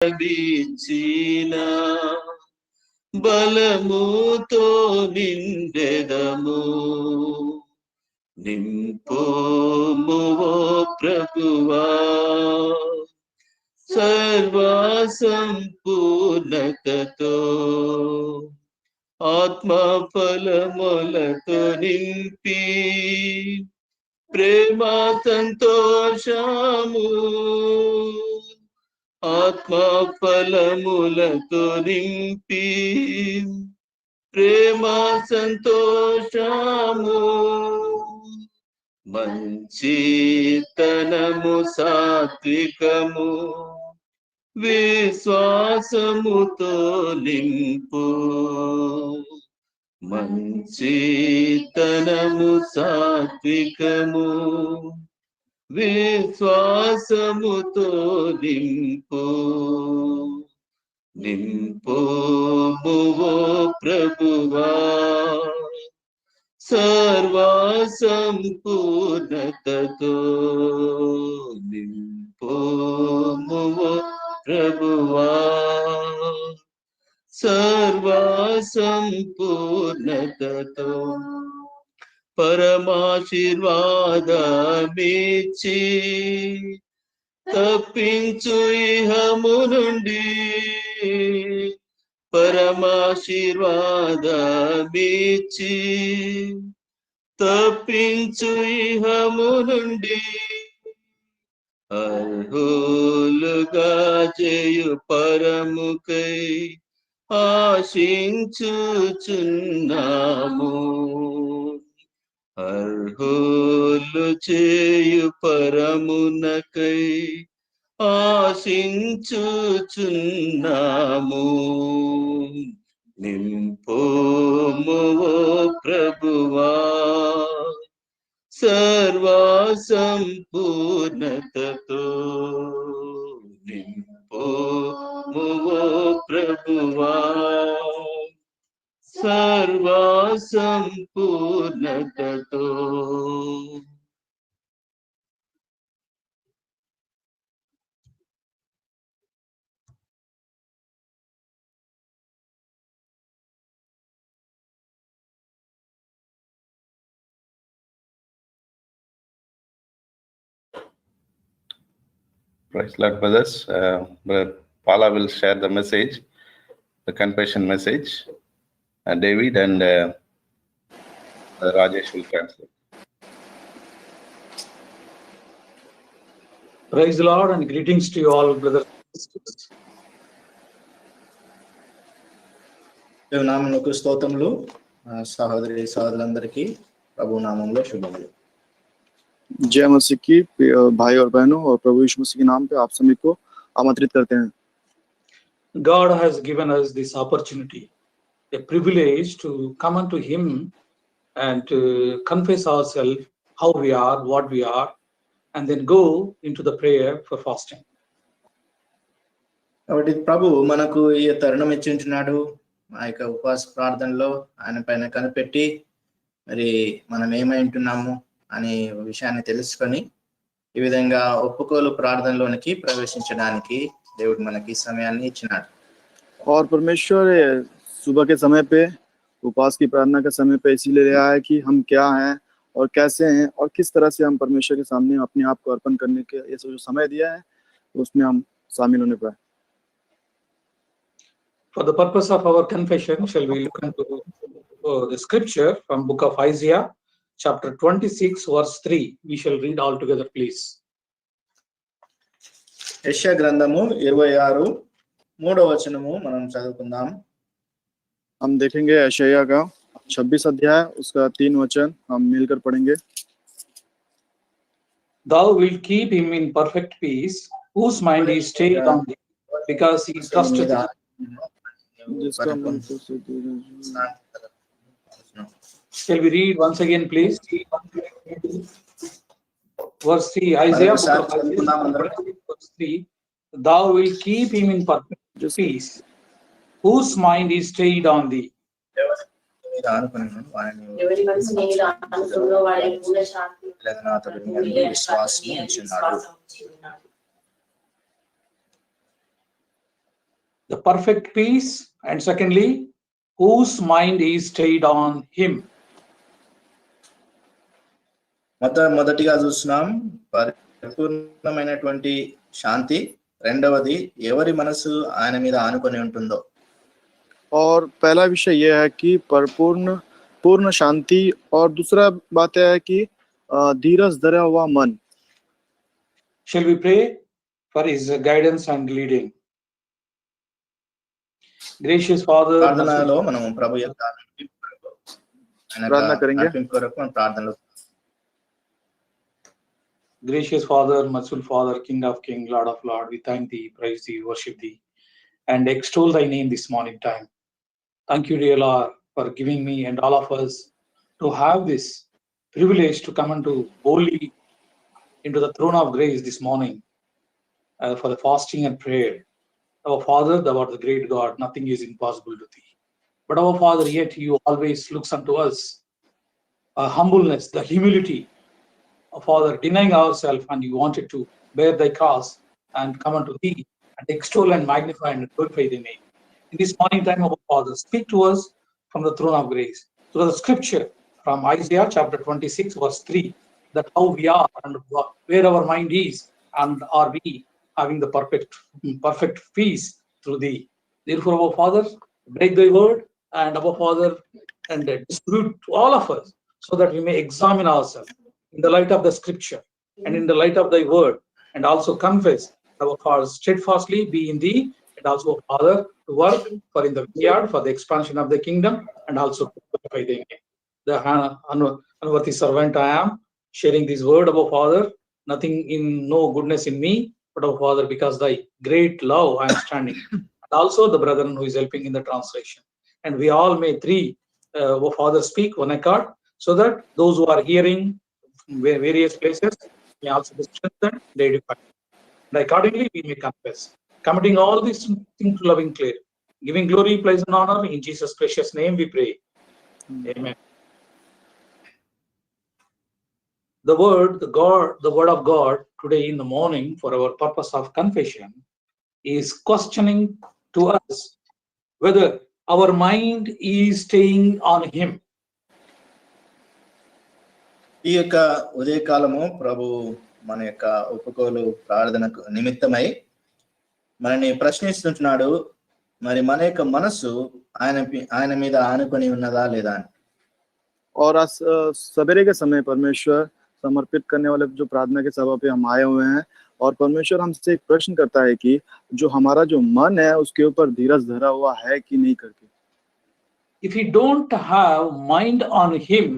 బిచ్చిన బలముతో నిండెదము. నింపోము ఓ ప్రభువా సర్వసంపూర్ణతతో, ఆత్మ ఫలములతో నింపి ప్రేమ సంతోషము, ఆత్మ ఫలములతో నింపి ప్రేమ సంతోషము, మంచితనము సాత్వికము విశ్వాసముతో నింపు. మంచితనము సాత్వికము విశ్వాసముతో నింపు. నింపోము ఓ ప్రభువా సర్వసంపూర్ణతతో. నింపోము ఓ ప్రభువా సర్వసంపూర్ణతతో. పరమాశీర్వాదమిచ్చి తప్పించు ఇహము నుండి, పరమాశీర్వాదమిచ్చి తప్పించు ఇహము నుండి, అర్హులుగా చేయు పరముకై ఆశించుచున్నాము. అర్హులు చేయు పరమునకై ఆశించుచున్నాము. నింపోము ఓ ప్రభువా సర్వసంపూర్ణతతో. నింపోము ఓ ప్రభువా సర్వసంపూర్ణతతో. Praise Lord, brothers. Brother Paula will share the message, the confession message. David and Rajesh will translate. Praise the Lord and greetings to you all, brothers and sisters. నామమునకు స్తోత్రములు. సహోదరి సహోదరులందరికీ ప్రభు నామములో శుభములు. जय मसीह की भाई और बहनों, और प्रभु यीशु मसीह के नाम पे आप सभी को आमंत्रित करते हैं. God has given us this opportunity, a privilege to come unto Him and to confess ourselves, how we are, what we are, and then go into the prayer for fasting. కాబట్టి ప్రభు మనకు ఈ తరుణం ఇచ్చింటున్నాడు. ఆ యొక్క ఉపవాస ప్రార్థనలో ఆయన పైన కనిపెట్టి మరి మనం ఏమై ఉంటున్నాము అనే విషయాన్ని తెలుసుకొని ఈ విధంగా ఒప్పుకోలు ప్రార్థనలోనికి ప్రవేశించడానికి దేవుడు మనకి సమయాన్ని ఇచ్చినాడు. और परमेश्वर सुबह के समय पे उपवास की प्रार्थना के समय पे इसीलिए ले आया कि हम क्या हैं और कैसे हैं और किस तरह से हम परमेश्वर के सामने अपने आप को अर्पण करने के ये जो समय दिया है उसमें हम शामिल होने पाए. For the purpose of our confession, shall we look into the scripture from book of Isaiah, chapter 26, verse 3. We shall read all together, please. యెషయా గ్రంథము 26 వచనము మనం చదువుకుందాం. हम देखेंगे यशायाह का 26 अध्याय उसका 3 वचन हम मिलकर पढ़ेंगे. Thou wilt keep him in perfect peace, whose mind is stayed on thee, because he trusted thee. Shall we read once again, please? Verse 3, Isaiah, book of Isaiah, verse 3. Thou wilt keep him in perfect peace, whose mind is stayed on thee. the perfect peace, and secondly, whose mind is stayed on him. మొదటిగా చూస్తున్నాం పరిపూర్ణమైనటువంటి శాంతి, రెండవది ఎవరి మనసు ఆయన మీద ఆనుకొని ఉంటుందో. और पहला विषय यह है कि पूर्ण शांति, और दूसरा बात यह है कि धीरज धरा हुआ मन. Shall we pray for his guidance and leading? Gracious Father, ప్రార్థనలో మనం ప్రభు యొక్క ప్రార్థన करेंगे. నడిపింపు కొరకు మనం ప్రార్థనలో. Gracious Father, merciful Father, King of Kings, Lord of Lords, we thank thee, praise thee, worship thee, and extol thy name this morning time. Thank you, dear Lord, for giving me and all of us to have this privilege to come into boldly into the throne of grace this morning for the fasting and prayer. Our Father, thou art the great God, nothing is impossible to thee. But our Father, yet you always looks unto us, humbleness, the humility of Father, denying ourselves, and you wanted to bear thy cross and come unto thee and extol and magnify and glorify thy name. In this morning time, our Father, speak to us from the throne of grace through the scripture from Isaiah chapter 26 verse 3, that how we are and where our mind is, and are we having the perfect peace through thee. Therefore, our Father, break thy word, and our Father, and distribute to all of us, so that we may examine ourselves in the light of the scripture and in the light of thy word, and also confess our Father steadfastly be in thee, and also, Father, to work for in the vineyard for the expansion of the kingdom, and also to glorify thy name. The unworthy servant I am, sharing this word of our Father, nothing in no goodness in me, but our Father, because thy great love I am standing. And also the brethren who is helping in the translation. And we all may our Father speak one accord, so that those who are hearing various places may also be strengthened, they edified. And accordingly we may confess, committing all these things to loving clear, giving glory, praise, and honor in Jesus' precious name we pray. Amen. The word of God today in the morning for our purpose of confession is questioning to us whether our mind is staying on him. ఈ యొక్క ఉదయకాలము ప్రభు మన యొక్క ఉపకోలు ప్రార్థనకు నిమిత్తమై మనని ప్రశ్నిస్తుంటున్నాడు, మరి మన యొక్క మనస్సు ఆయన మీద ఆనుకొని ఉన్నదా లేదా అని. और आज सवेरे के समय परमेश्वर समर्पित करने वाले जो प्रार्थना के सभा पे हम आए हुए हैं, और परमेश्वर हमसे एक प्रश्न करता है कि जो हमारा जो मन है उसके ऊपर धीरज धरा हुआ है कि नहीं करके. If we don't have mind on him,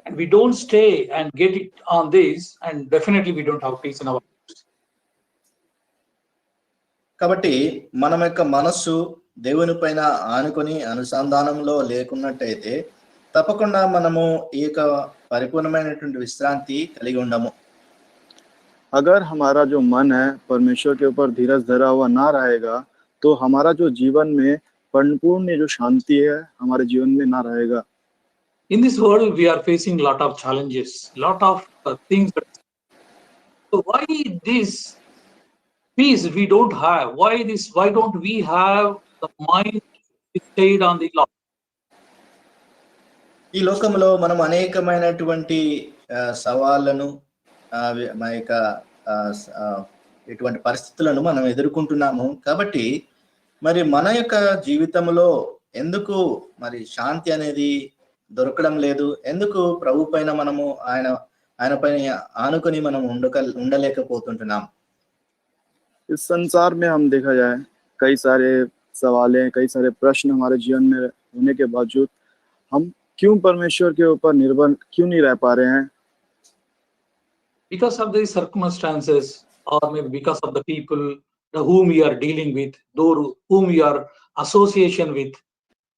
and we don't stay and get it on this, and definitely we don't have peace in our lives. కాబట్టి మన యొక్క మనస్సు దేవుని పైన ఆనుకొని అనుసంధానంలో లేకున్నట్టయితే తప్పకుండా మనము ఈ యొక్క పరిపూర్ణమైనటువంటి విశ్రాంతి కలిగి ఉండము. अगर हमारा जो मन है परमेश्वर के ऊपर धीरज धरा हुआ ना रहेगा, तो हमारा जो जीवन में परिपूर्ण जो शांति है हमारे जीवन में ना रहेगा. In this world we are facing lot of challenges, lot of things. So why this peace we don't have? Why don't we have the mind stayed on the Lord? ఈ లోకంలో మనం అనేకమైనటువంటి సవాళ్లను మన యొక్క ఇటువంటి పరిస్థితులను మనం ఎదుర్కొంటున్నాము. కాబట్టి మరి మన యొక్క జీవితంలో ఎందుకు మరి శాంతి అనేది దొరకడం లేదు? ఎందుకు ప్రభు పైన మనము ఆయన పైన ఆనుకొని మనం ఉండలేకపోతుంటున్నాం? इस संसार में हम देखा जाए कई सारे सवालें, कई सारे प्रश्न हमारे जीवन में होने के बावजूद हम क्यों परमेश्वर के ऊपर निर्भर क्यों नहीं रह पा रहे हैं? Because of the circumstances, or maybe because of the people whom we are dealing with, those whom we are association with,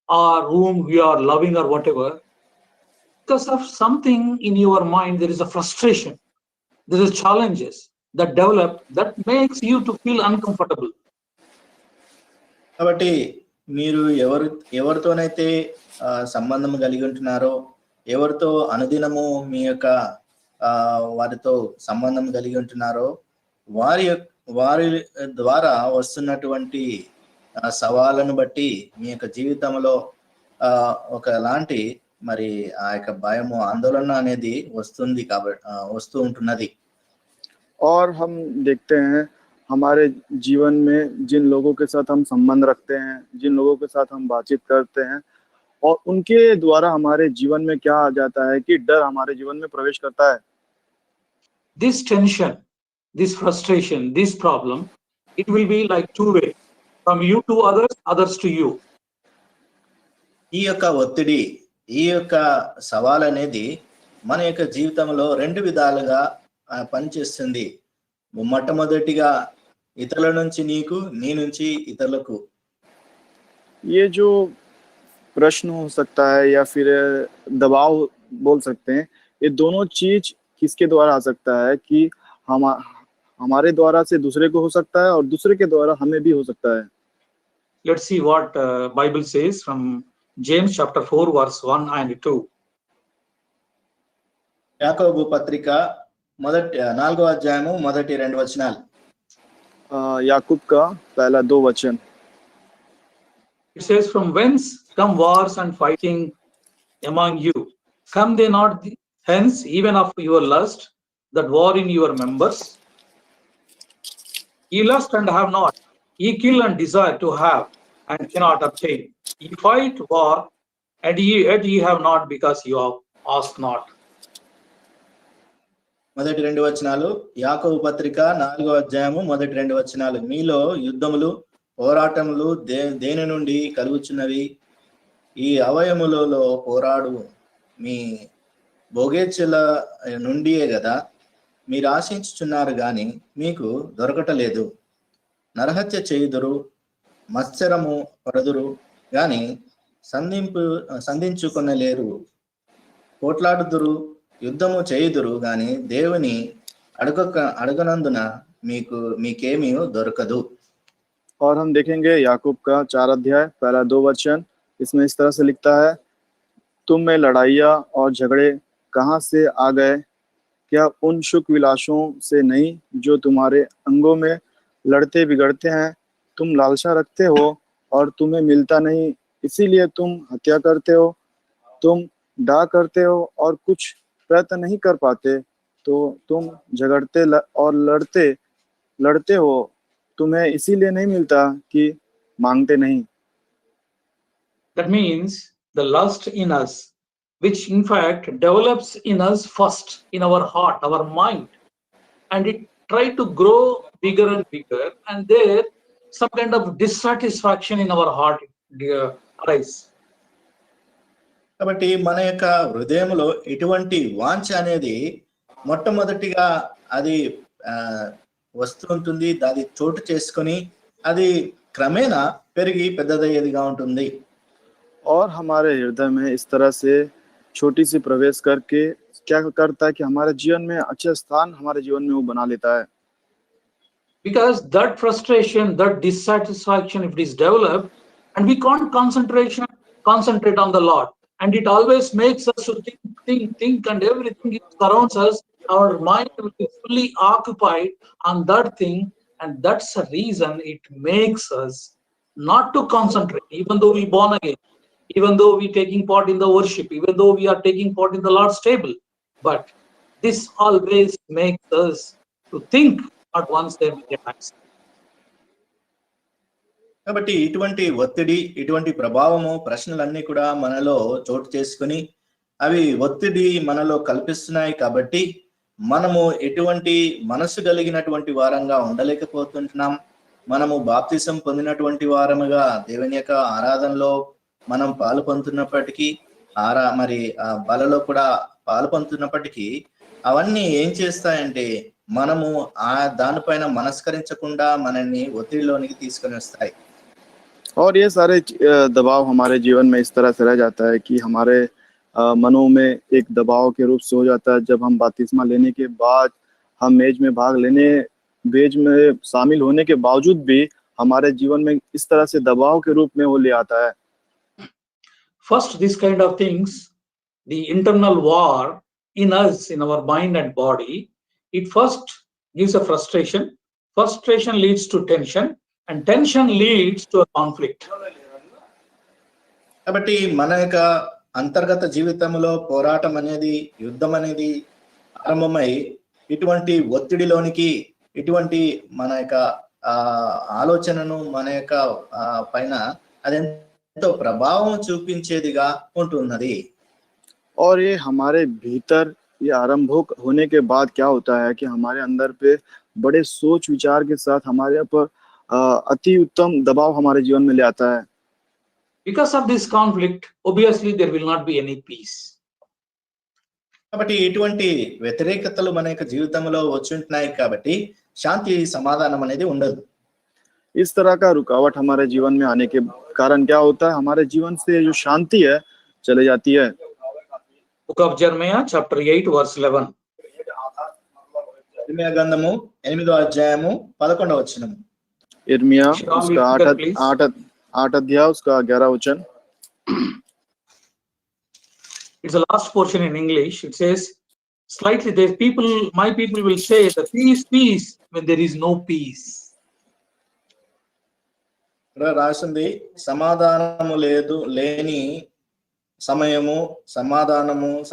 or whom we are loving, or whatever. Because of something in your mind, there is a frustration, there is challenges that develop that makes you to feel uncomfortable. కాబట్టి మీరు ఎవరితోనైతే సంబంధం కలిగి ఉంటున్నారో, ఎవరితో అనుదినము మీ యొక్క వారితో సంబంధం కలిగి ఉంటున్నారో, వారి ద్వారా వస్తున్నటువంటి సవాళ్ళను బట్టి మీ యొక్క జీవితంలో ఒకలాంటి మరి ఆ యొక్క భయము ఆందోళన అనేది వస్తుంది కాబట్టి వస్తూ ఉంటున్నది. और हम देखते हैं हमारे जीवन में जिन लोगों के साथ हम संबंध रखते हैं, जिन लोगों के साथ हम बातचीत करते हैं, और उनके द्वारा हमारे जीवन में क्या आ जाता है कि डर हमारे जीवन में प्रवेश करता है. This tension, this frustration, this problem, it will be like two-way, from you to others, others to you. ఈ యొక్క ఒత్తిడి, ఈ యొక్క సవాల్ అనేది మన యొక్క జీవితంలో రెండు విధాలుగా పనిచేస్తుంది. మొట్టమొదటిగా ఇతరుల నుంచి నీకు, నీ నుంచి ఇతరులకు. ये जो प्रश्न हो सकता है या फिर दबाव बोल सकते हैं, ये दोनों चीज किसके द्वारा आ सकता है कि हमारे द्वारा से दूसरे को हो सकता है और दूसरे के द्वारा हमें भी हो सकता है. Let's see what Bible says from James chapter 4 verse 1 and 2. యాకోబు పత్రిక 4వ అధ్యాయము మొదటి 2 వచనాలు. याकूब का पहला 2 वचन. It says, from whence come wars and fighting among you? Come they not hence even of your lust that war in your members? Ye lust and have not, ye kill and desire to have and cannot obtain. Ye fight war and yet ye have not because you ask not. మొదటి 2 వచనాలు యాకోబు పత్రిక 4వ అధ్యాయము మొదటి 2 వచనాలు. మీలో యుద్ధములు పోరాటములు దేని నుండి కలుగుచున్నవి? ఈ అవయములలో పోరాడు మీ భోగేచ్ఛల నుండియే గదా. మీరు ఆశించుచున్నారు గాని మీకు దొరకటలేదు. నరహత్య చేయుదురు, మత్సరము పడదురు గాని సంధించుకొనలేరు. పోట్లాడుదురు, యుద్ధము చేయుదురు గాని దేవుని అడగనందున మీకేమీ దొరకదు. और हम देखेंगे याकूब का 4 अध्याय पहला 2 वचन. इसमें इस तरह से लिखता है, तुम में लड़ाइयाँ और झगड़े कहाँ से आ गए? क्या उन सुख विलासों से नहीं जो तुम्हारे अंगों में लड़ते बिगड़ते हैं? तुम लालसा रखते हो और तुम्हें मिलता नहीं, इसीलिए तुम हत्या करते हो. तुम डाह करते हो और कुछ प्रयत्न नहीं कर पाते, तो तुम झगड़ते और लड़ते हो. तुम्हें इसीलिए नहीं मिलता कि मांगते नहीं. That means the lust in us, which in fact develops in us first in our heart, our mind, and it try to grow bigger and bigger, and there some kind of dissatisfaction in our heart arise. కాబట్టి మన యొక్క హృదయంలో ఎటువంటి వాంఛ అనేది మొట్టమొదటిగా అది వస్తూ ఉంటుంది. అది చోటు చేసుకొని అది క్రమేణా పెరిగి పెద్దదయ్యేదిగా ఉంటుంది. और हमारे हृदय में इस तरह से छोटी सी प्रवेश करके क्या करता है कि हमारे जीवन में अच्छा स्थान हमारे जीवन में वो बना लेता है. Because that frustration, that dissatisfaction, if it is developed, and we can't concentrate on the Lord, and it always makes us to think, and everything surrounds us. Our mind will be fully occupied on that thing, and that's the reason it makes us not to concentrate, even though we born again, even though we taking part in the worship, even though we are taking part in the Lord's table. But this always makes us to think at once then we get access. కాబట్టి ఇటువంటి ఒత్తిడి, ఇటువంటి ప్రభావము, ప్రశ్నలన్నీ కూడా మనలో చోటు చేసుకుని అవి ఒత్తిడి మనలో కల్పిస్తున్నాయి. కాబట్టి మనము ఎటువంటి మనసు కలిగినటువంటి వారంగా ఉండలేకపోతుంటున్నాం. మనము బాప్తిసం పొందినటువంటి వారముగా దేవుని యొక్క ఆరాధనలో మనం పాలు పొందుతున్నప్పటికీ, మరి ఆ బలలో కూడా పాలు పొందుతున్నప్పటికీ అవన్నీ ఏం చేస్తాయంటే మనము ఆ దానిపైన మనస్కరించకుండా మనల్ని ఒత్తిడిలోనికి తీసుకొని వస్తాయి. और ये सारे दबाव हमारे जीवन में इस तरह से रह जाता है कि हमारे मनों में एक दबाव के रूप से हो जाता है. जब हम बपतिस्मा लेने के बाद हम मेज में शामिल होने के बावजूद भी हमारे जीवन में इस तरह से दबाव के रूप में वो ले आता है. First, this kind of things, the internal war in us, in our mind and body, it first gives a frustration. Frustration leads to tension, And tension leads to a conflict. కాబట్టి మన యొక్క అంతర్గత జీవితంలో పోరాటం అనేది, యుద్ధం అనేది ఆరంభమై ఇటువంటి ఒత్తిడిలోనికి, ఇటువంటి మన యొక్క ఆలోచనను మన యొక్క పైన అదెంతో ప్రభావం చూపించేదిగా ఉంటున్నది. और ये हमारे भीतर ये आरंभ होने के बाद क्या होता है कि हमारे अंदर पे बड़े सोच विचार के साथ हमारे ऊपर अति उत्तम दबाव हमारे जीवन में ले आता है. Because of this conflict, obviously there will not be any peace. కాబట్టి ఇటువంటి వ్యతిరేకతలు మన యొక్క జీవితంలో వచ్చుంటున్నాయి కాబట్టి శాంతి సమాధానం అనేది ఉండదు. इस तरह का रुकावट हमारे जीवन में आने के कारण क्या होता है, हमारे जीवन से जो शांति है चले जाती है. Book of Jeremiah, chapter 8, verse 11. ఇర్మియా గ్రంథము 8వ అధ్యాయము 11వ వచనము. इर्मिया Shall we उसका read that, please? 8 अध्याय उसका 11 वचन. It's the last portion in English. It says, slightly, there's people, my people will say that peace, peace, when there is no peace. ఇక్కడ రాసింది, సమాధానము లేని సమయము,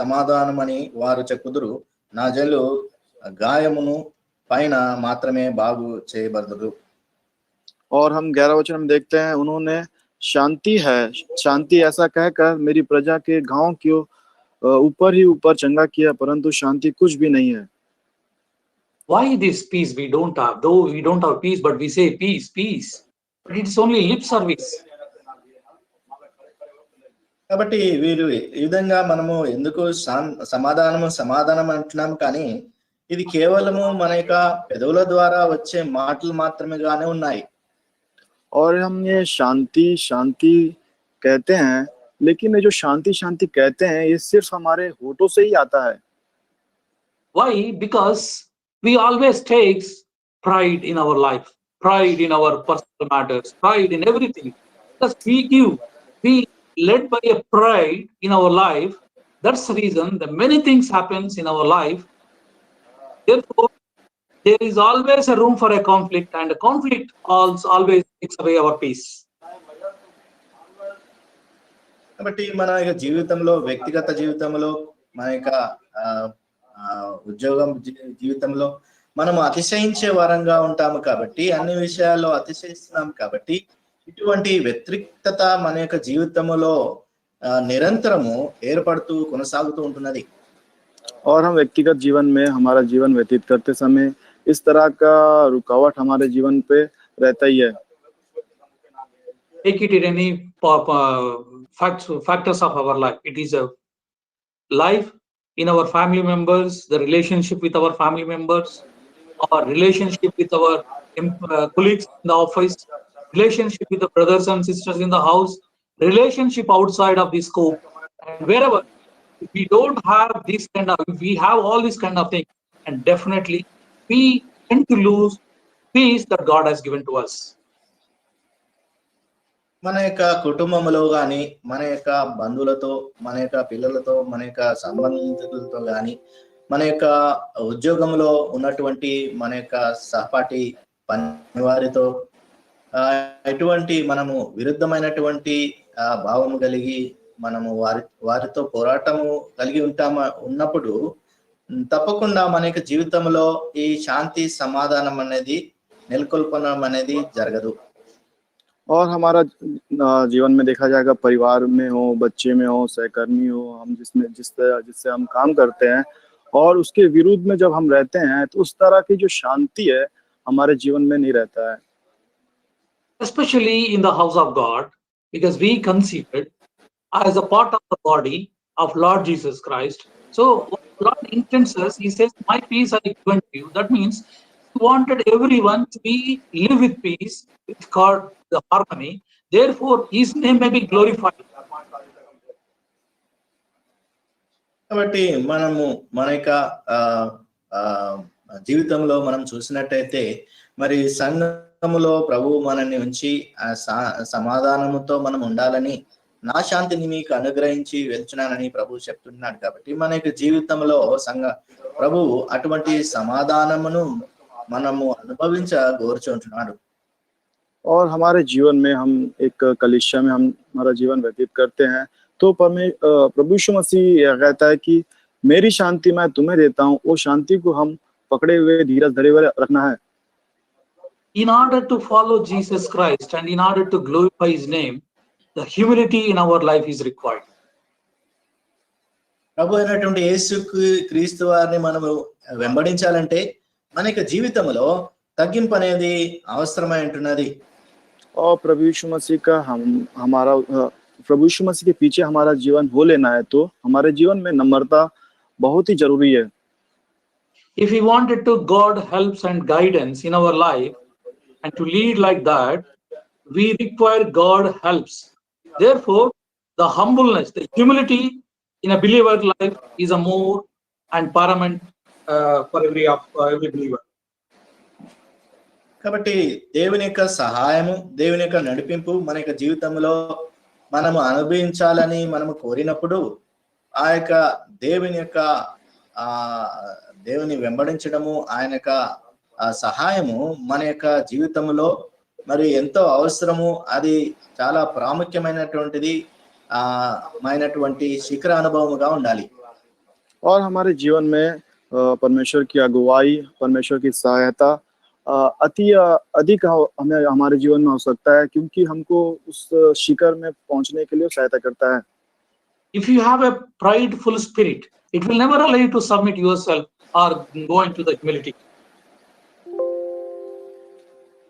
సమాధానమని వారు చెప్పుదురు, నా జనులు గాయమును పైన మాత్రమే బాగు చేయబడదు. और हम 11 वचन में देखते हैं, उन्होंने शांति है, शांति ऐसा कहकर मेरी प्रजा के घाव के ऊपर ही ऊपर चंगा किया, परंतु शांति कुछ भी नहीं है. Why this peace we don't have? Though we don't have peace, but we say peace, peace. But it's only lip service. కాబట్టి వీరు ఈ విధంగా మనము ఎందుకు సమాధానం అంటున్నాం, కానీ ఇది కేవలము మన యొక్క పెదవుల ద్వారా వచ్చే మాటలు మాత్రమే గానే ఉన్నాయి. और हम ये शांति शांति कहते हैं, लेकिन ये जो शांति शांति कहते हैं ये सिर्फ हमारे होठों से ही आता है. Why? Because we always take pride in our life, pride in our personal matters, pride in everything. Because we led by a pride in our life. That's the reason that many things happens in our life. Therefore, there is always a room for a conflict, and a conflict always takes away our peace. కాబట్టి మన యొక్క జీవితంలో, వ్యక్తిగత జీవితంలో, మన యొక్క ఉద్యోగం జీవితంలో మనము అతిశయించే వారంగా ఉంటాము కాబట్టి, అన్ని విషయాల్లో అతిశయిస్తున్నాం కాబట్టి ఇటువంటి వ్యతిరేకత మన యొక్క జీవితంలో నిరంతరము ఏర్పడుతూ కొనసాగుతూ ఉంటున్నది. और हम व्यक्तिगत जीवन में हमारा जीवन व्यतीत करते समय इस तरह का रुकावट हमारे जीवन पे रहता ही है. Take it in any factors of our life. It is a life in our family members, the relationship with our family members, or relationship with our colleagues in the office, relationship with the brothers and sisters in the house, relationship outside of the scope, and wherever. If we don't have this kind of, if we have all this kind of things, and definitely we tend to lose peace that God has given to us. మన యొక్క కుటుంబంలో గాని, మన యొక్క బంధువులతో, మన యొక్క పిల్లలతో, మన యొక్క సంబంధితులతో గాని, మన యొక్క ఉద్యోగంలో ఉన్నటువంటి మన యొక్క సహపాఠి పనివారితో ఎటువంటి మనము విరుద్ధమైనటువంటి భావము కలిగి మనము వారితో పోరాటము కలిగి ఉన్నప్పుడు తప్పకుండా మన యొక్క జీవితంలో ఈ శాంతి సమాధానం అనేది నెలకొల్పడం అనేది జరగదు. और हमारा जीवन में देखा जाएगा, परिवार में हो, बच्चे में हो, सहकर्मी हो, हम जिससे हम काम करते हैं, और उसके विरुद्ध में जब हम रहते हैं तो उस तरह की जो शांति है हमारे जीवन में नहीं रहता है. Especially in the house of God, because we considered as a part of the body of Lord Jesus Christ. So what Lord intends us, he says, my peace I given to you. That means he wanted everyone to live with peace, with God, the harmony. Therefore, his name may be glorified. కాబట్టి మనము మన యొక్క జీవితంలో మనం చూసినట్టయితే, మరి సంఘములో ప్రభువు మనల్ని ఉంచి సమాధానముతో మనం ఉండాలని, నా శాంతిని మీకు అనుగ్రహించి వెళ్తున్నానని ప్రభు చెప్తున్నాడు. కాబట్టి మన యొక్క జీవితంలో ప్రభువు అటువంటి సమాధానమును మనము అనుభవించగోరుచుంటున్నాడు. और हमारे जीवन में हम एक कलीसिया में हम हमारा जीवन व्यतीत करते हैं, तो प्रभु यीशु मसीह यह कहता है कि मेरी शांति मैं तुम्हें देता हूँ, वो शांति को हम पकड़े हुए धीरज धरे हुए रखना है। In order to follow Jesus Christ and in order to glorify his name, the humility in our life is required. ప్రభు అయినటువంటి యేసు క్రీస్తు వారిని మనము వెంబడించాలంటే మన యొక్క జీవితంలో తగ్గింపు అనేది అవసరమై ఉంటున్నది. और प्रभु यीशु मसीह के पीछे हमारा जीवन हो लेना है, तो हमारे जीवन में नम्रता बहुत ही जरूरी है। If we wanted to God helps and guidance in our life and to lead like that, we require God helps. Therefore, the humbleness, the humility in a believer's life is a more and paramount for every believer. కాబట్టి దేవుని యొక్క సహాయము, దేవుని యొక్క నడిపింపు మన యొక్క జీవితంలో మనము అనుభవించాలని మనము కోరినప్పుడు ఆ యొక్క దేవుని వెంబడించడము, ఆయన యొక్క సహాయము మన యొక్క జీవితంలో మరి ఎంతో అవసరము. అది చాలా ప్రాముఖ్యమైనటువంటిది, మైనటువంటి శిఖర అనుభవముగా ఉండాలి. और हमारे जीवन में परमेश्वर की अगुवाई, परमेश्वर की सहायता अधिक हमें हमारे जीवन में हो सकता है, क्योंकि हमको उस शिखर में पहुंचने के लिए सहायता करता है। If you have a prideful spirit, it will never allow you to submit yourself or go into the humility.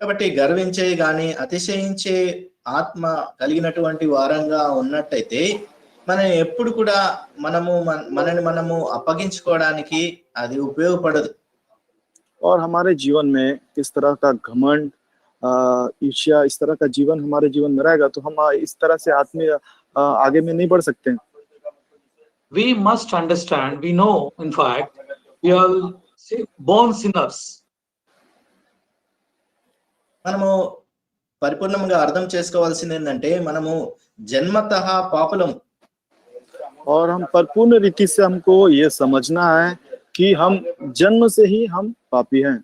కాబట్టి గర్వించే గాని అతిశయించే ఆత్మ కలిగినటువంటి వారంగా ఉన్నట్టయితే మనం ఎప్పుడు కూడా మనని మనము అప్పగించుకోవడానికి అది ఉపయోగపడదు. और हमारे जीवन में इस तरह का घमंड, ईर्ष्या, इस तरह का जीवन हमारे जीवन में रहेगा, तो हम इस तरह से आत्मीय आगे में नहीं बढ़ सकते। We must understand, we know, in fact, we are born sinners. మనము పరిపూర్ణంగా అర్థం చేసుకోవాల్సింది ఏంటంటే మనము జన్మతః పాపులం. और हम परिपूर्ण रीति से हमको ये समझना है कि हम जन्म से ही हम पापी हैं।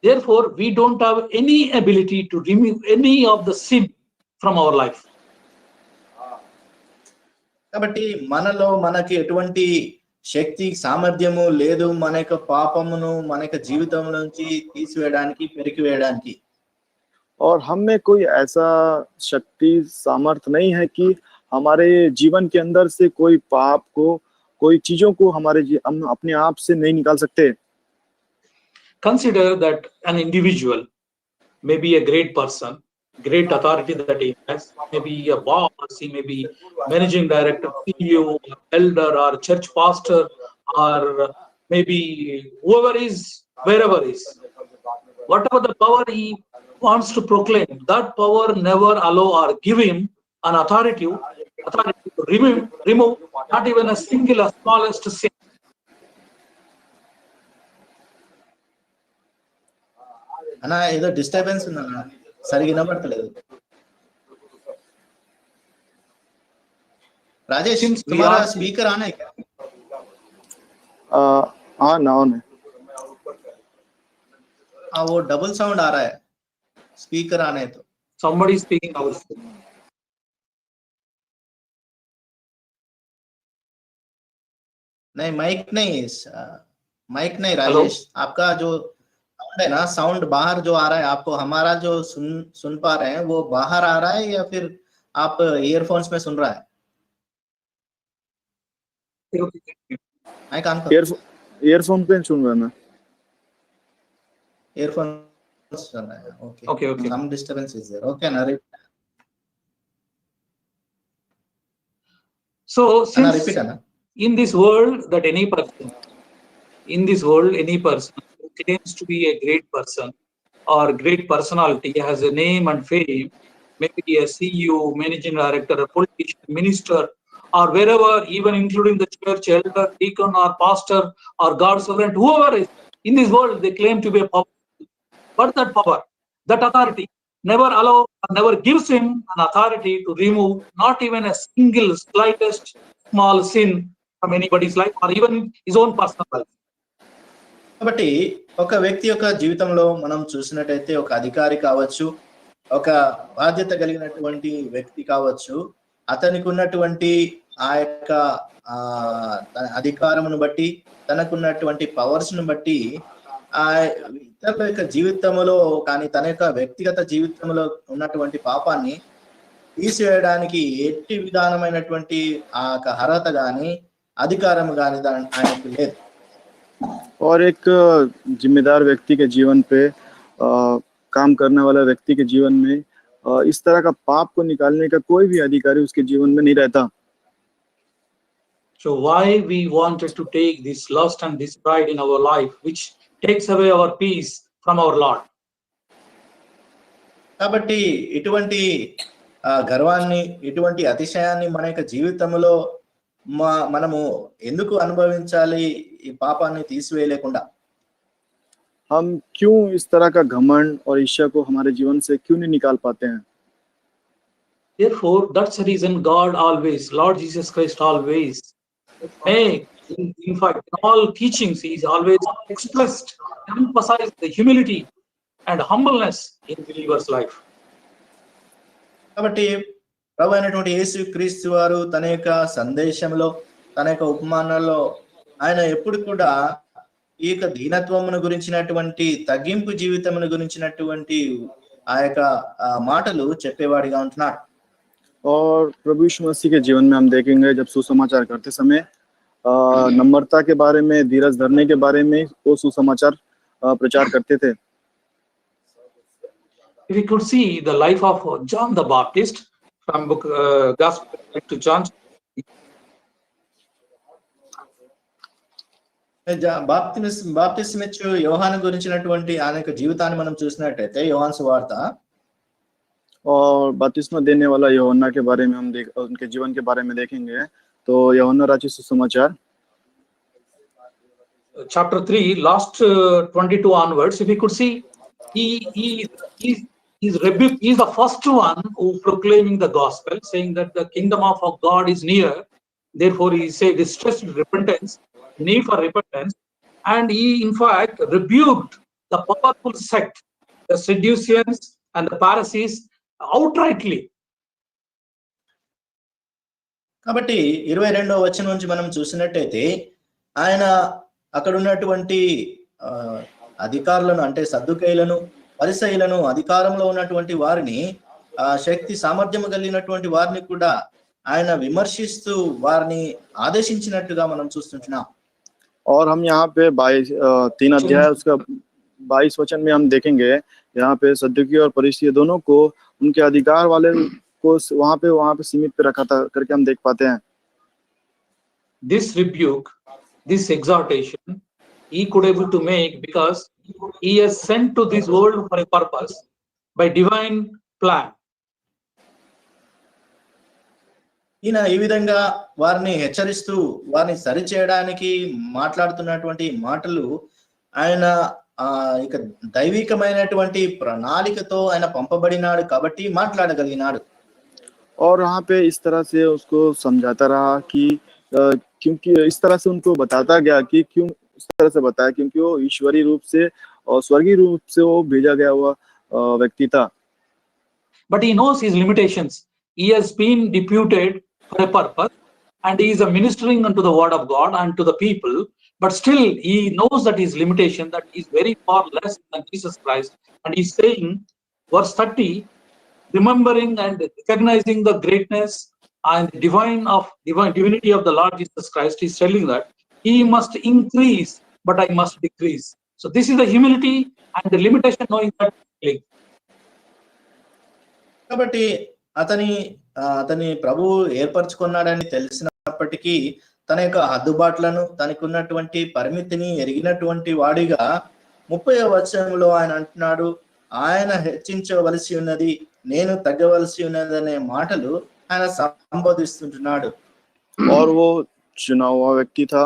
Therefore, we don't have any ability to remove any of the sin from our life. కాబట్టి మనలో మనకి ఎటువంటి శక్తి సామర్థ్యము లేదు మన యొక్క పాపమును మన యొక్క జీవితం నుంచి తీసివేయడానికి, పెరికివేయడానికి. और हम में कोई ऐसा शक्ति सामर्थ्य नहीं है कि हमारे जीवन के अंदर से कोई पाप को, कोई चीजों को हम अपने आप से नहीं निकाल सकते। Consider that an individual may be a great person, great authority that he has, maybe a boss, he may be managing director, CEO, elder, or church pastor, or maybe whoever is, wherever is. Whatever the power he wants to proclaim, that power never allow or give him an authority to remove not even a single smallest sin. అన్నా ఏదో disturbance ఉందన్నా, సరిగా వినబడతలేదు. राजेश, तुम्हारा speaker on है क्या? On है। वो double sound आ रहा है, स्पीकर ऑन है तो। Somebody is speaking outside. नहीं माइक नहीं राजेश, आपका जो साउंड है ना, साउंड बाहर जो आ रहा है, आपको हमारा जो सुन पा रहे हैं वो बाहर आ रहा है या फिर आप ईयरफोन्स में सुन रहा है? माइक ऑन करो। ईयरफोन पे सुन रहा है मैं। ईयरफोन सुन रहा है। Okay some disturbance is there. Okay ना, So since repeat ना, in this world any person who claims to be a great person or great personality, has a name and fame, maybe a CEO, managing director, a politician, minister, or wherever, even including the church elder, deacon, or pastor, or God's servant, whoever is in this world, they claim to be a power. But that power, that authority, never gives him an authority to remove not even a single slightest small sin from anybody's life or even his own personal life. కాబట్టి ఒక వ్యక్తి యొక్క జీవితంలో మనం చూసినట్టయితే ఒక అధికారి కావచ్చు, ఒక బాధ్యత కలిగినటువంటి వ్యక్తి కావచ్చు, అతనికి ఉన్నటువంటి ఆ యొక్క అధికారమును బట్టి, తనకున్నటువంటి పవర్స్ ను బట్టి ఆ ఇతరుల యొక్క జీవితంలో కానీ తన యొక్క వ్యక్తిగత జీవితంలో ఉన్నటువంటి పాపాన్ని తీసివేయడానికి ఎట్టి విధానమైనటువంటి ఆ అర్హత గాని అధికారం గాని ఆయనకు లేదు. और एक जिम्मेदार व्यक्ति के जीवन पे काम करने वाला व्यक्ति के जीवन में इस तरह का पाप को निकालने का कोई भी अधिकारी उसके जीवन में नहीं रहता. So why we wanted to take this lust and this pride in our life, which takes away our peace from our Lord. కాబట్టి ఇటువంటి గర్వాన్ని, ఇటువంటి అతిశయాన్ని మన యొక్క జీవితంలో మనము ఎందుకు అనుభవించాలి ఈ పాపాన్ని తీసివేయలేకుండా? हम क्यों इस तरह का घमंड और ईर्ष्या को हमारे जीवन से क्यों नहीं निकाल पाते हैं? Therefore, that's the reason God always, Lord Jesus Christ always make, in fact, in all teachings, he is always expressed, emphasized the humility and humbleness in believer's life. కాబట్టి ప్రభు అయినటువంటి యేసు క్రీస్తు వారు తన యొక్క సందేశంలో, తన యొక్క ఉపమానాల్లో ఆయన ఎప్పుడు కూడా ఈ యొక్క దీనత్వమును గురించినటువంటి, తగ్గింపు జీవితమును గురించినటువంటి ఆ యొక్క మాటలు చెప్పేవాడిగా ఉంటున్నాడు. और प्रभु यीशु मसीह के जीवन में हम देखेंगे जब सुसमाचार करते समय नम्रता के बारे में, धीरज धरने के बारे में वो सुसमाचार प्रचार करते थे. If we could see the life of John the Baptist from book Gospel to John, బాప్తిస్మిచ్చు యోహాను గురించినటువంటి ఆయన యొక్క జీవితాన్ని మనం చూసినట్టయితే యోహాను సువార్త और बपतिस्मा देने वाला यूहन्ना के बारे में हम उनके जीवन के बारे में देखेंगे. तो यूहन्ना रचित सुसमाचार chapter 3, last 22 onwards, if we could see, he's rebuked. He's the first one who proclaiming the gospel, saying that the kingdom of God is near. Therefore, he said distress repentance, need for repentance, and he in fact rebuked the powerful sect, the Sadduceans and the Pharisees, outrightly. కాబట్టి 22వ వచనం నుంచి మనం చూసినట్టయితే ఆయన అక్కడ ఉన్నటువంటి అధికారులను, అంటే సద్దుకైలను, పరిసయ్యులను, అధికారంలో ఉన్నటువంటి వారిని, శక్తి సామర్థ్యము కలిగినటువంటి వారిని కూడా ఆయన విమర్శిస్తూ వారిని ఆదేశించినట్టుగా మనం చూస్తుంటున్నాం. और हम यहाँ पे 3 अध्याय उसका 22 वचन में हम देखेंगे, यहाँ पे सद्दुकी और फरीसी दोनों को उनके अधिकार वाले को वहां पे सीमित पे रखा था करके हम देख पाते हैं. This rebuke, this exhortation, he could able to make because he has sent to this world for a purpose by divine plan. ఈయన ఈ విధంగా వారిని హెచ్చరిస్తూ వారిని సరిచేయడానికి మాట్లాడుతున్నటువంటి మాటలు ఆయన ఇక దైవికమైనటువంటి ప్రణాళికతో ఆయన పంపబడినాడు కాబట్టి మాట్లాడగలిగినాడు. और वहाँ पे इस तरह से उसको समझाता रहा कि क्योंकि इस तरह से उनको बताता गया कि क्यों इस तरह से बताया, क्योंकि वो ईश्वरीय रूप से और स्वर्गीय रूप से वो भेजा गया हुआ व्यक्ति था. But he knows his limitations. He has been deputed for a purpose and he is ministering unto the word of God and to the people, but still he knows that his limitation, that he is very far less than Jesus Christ. And he's saying, verse 30, remembering and recognizing the greatness and divinity of the Lord Jesus Christ, he's telling that he must increase, but I must decrease. So this is the humility and the limitation, knowing that. కాబట్టి అతని ప్రభువు ఏర్పరచుకున్నాడని తెలిసినప్పటికీ తన యొక్క హద్దుబాట్లను, తనకు ఉన్నటువంటి పరిమితిని ఎరిగినటువంటి వాడిగా 30వ వచనంలో ఆయన అంటున్నాడు, ఆయన హెచ్చించవలసి ఉన్నది, నేను తగ్గవలసి ఉన్నది అనే మాటలు ఆయన సంబోధిస్తుంటున్నాడు. और वो चुना हुआ व्यक्ति था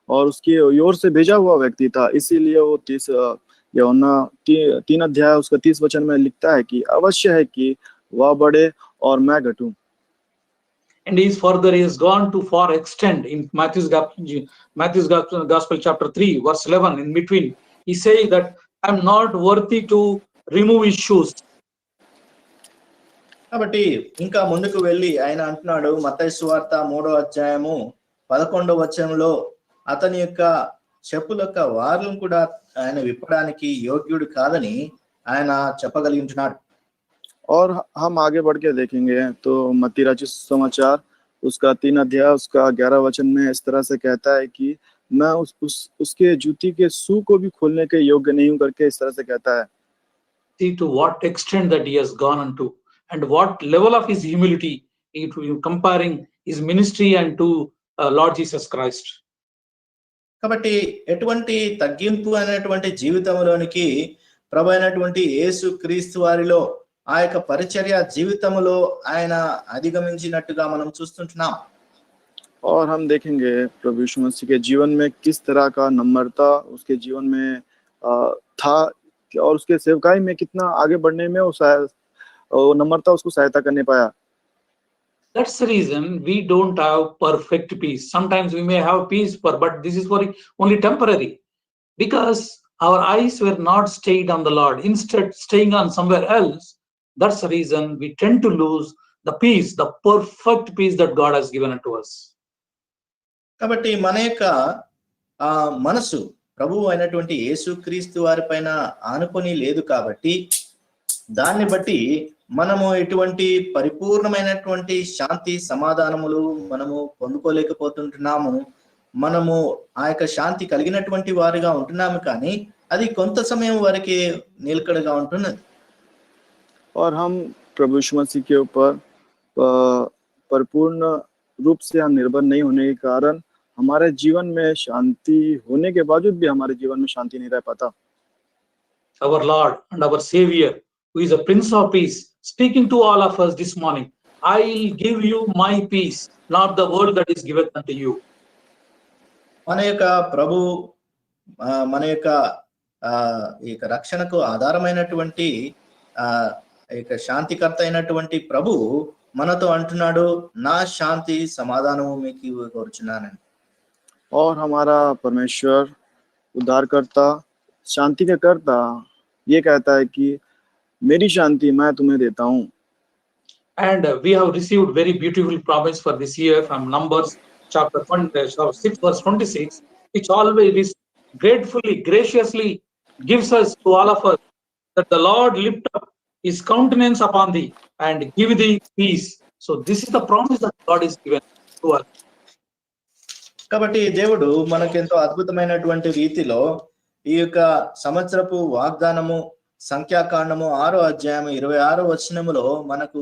और उसकी ओर से भेजा हुआ व्यक्ति था, इसीलिए वो 3 अध्याय उसका 30 वचन में लिखता है कि अवश्य है कि वह बढ़े और मैं घटूं. And he has gone to far extent in Matthew's Gospel chapter 3 verse 11, in between he says that I'm not worthy to remove his shoes. కాబట్టి ఇంకా ముందుకు వెళ్ళి ఆయన అంటున్నాడు మత్తయి సువార్త 3వ అధ్యాయము 11వ వచనంలో అతని యొక్క చెప్పుల యొక్క వార్లను కూడా ఆయన విప్పడానికి యోగ్యుడు కాదని ఆయన చెప్పగలిగింటున్నాడు. और हम आगे बढ़ के देखेंगे तो मत्ती रचित समाचार उसका 3 अध्याय उसका 11 वचन में इस तरह से कहता है कि मैं उसके जूती के सू को भी खोलने के योग्य नहीं हूं करके इस तरह से कहता है. See to what extent that he has gone unto, and what level of his humility if you comparing his ministry and to Lord Jesus Christ. కాబట్టి ఎటువంటి తగ్గింపు అనేటువంటి జీవితంలోనికి ప్రభు అయినటువంటి యేసు క్రీస్తు వారిలో ఆ యొక్క పరిచర్య జీవితంలో ఆయన అధిగమించినట్టుగా మనం చూస్తుంటున్నాం. और हम देखेंगे प्रभु यीशु मसीह के जीवन में किस तरह का नम्रता उसके जीवन में था और उसके सेवकाई में कितना आगे बढ़ने में वो नम्रता उसको सहायता करने पाया. That's the reason we don't have perfect peace. Sometimes we may have peace, but this is for only temporary, because our eyes were not stayed on the Lord, instead staying on somewhere else. That's the reason we tend to lose the peace, the perfect peace that God has given unto us. కాబట్టి మన యొక్క మనసు ప్రభువు అయినటువంటి యేసుక్రీస్తు వారి పైన ఆనుకొని లేదు కాబట్టి దాన్ని బట్టి మనము ఎటువంటి పరిపూర్ణమైనటువంటి శాంతి సమాధానములు మనము పొందుకోలేకపోతుంటున్నాము. మనము ఆ యొక్క శాంతి కలిగినటువంటి వారిగా ఉంటున్నాము కానీ అది కొంత సమయం వరకే నిలకడగా ఉంటున్నది. और हम प्रभु यीशु मसीह के ऊपर परिपूर्ण रूप से हम निर्भर नहीं होने के कारण हमारे जीवन में शांति होने के बावजूद भी हमारे जीवन में शांति नहीं रह पाता. Our Lord and our Savior, who is a Prince of Peace, speaking to all of us this morning, I will give you my peace, not the world that is given unto you. మన యొక్క ప్రభు మన యొక్క ఈ రక్షణకు ఆధారమైనటువంటి ఇక శాంతికర్త అయినటువంటి ప్రభు మనతో అంటున్నాడు, నా శాంతి సమాధానము మీకు కోరుచున్నానని. और हमारा परमेश्वर उद्धारकर्ता शांति का कर्ता ये कहता है कि मेरी शांति मैं तुम्हें देता हूँ. And we have received very beautiful promise for this year from Numbers chapter 6 verse 26, which always gratefully, graciously gives us to all of us that the Lord lift up his countenance upon thee and give thee peace. So this is the promise that God is given to us. కాబట్టి దేవుడు మనకెంతో అద్భుతమైనటువంటి రీతిలో ఈ యొక్క సంవత్సరపు వాగ్దానము సంఖ్యాకాండము 6వ అధ్యాయం 26వ వచనములో మనకు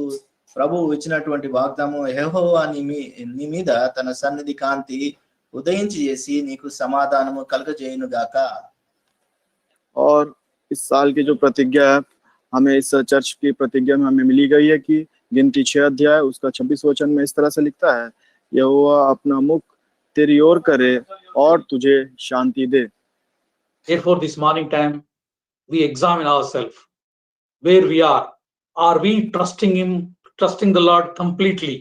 ప్రభువు ఇచ్చినటువంటి వాగ్దానము, యెహోవా నీ మీద తన సన్నిధి కాంతి ఉదయించి చేసి నీకు సమాధానము కలుగజేయును గాక. और इस साल की जो प्रतिज्ञा है हमें इस चर्च की प्रतिज्ञा में हमें मिली गई है कि गिनती 6 अध्याय उसका 26 वचन में इस तरह से लिखता है, यहोवा अपना मुख तेरी ओर करे और तुझे शांति दे. Therefore, this morning time, we examine ourselves where we are. Are we trusting him, trusting the Lord completely?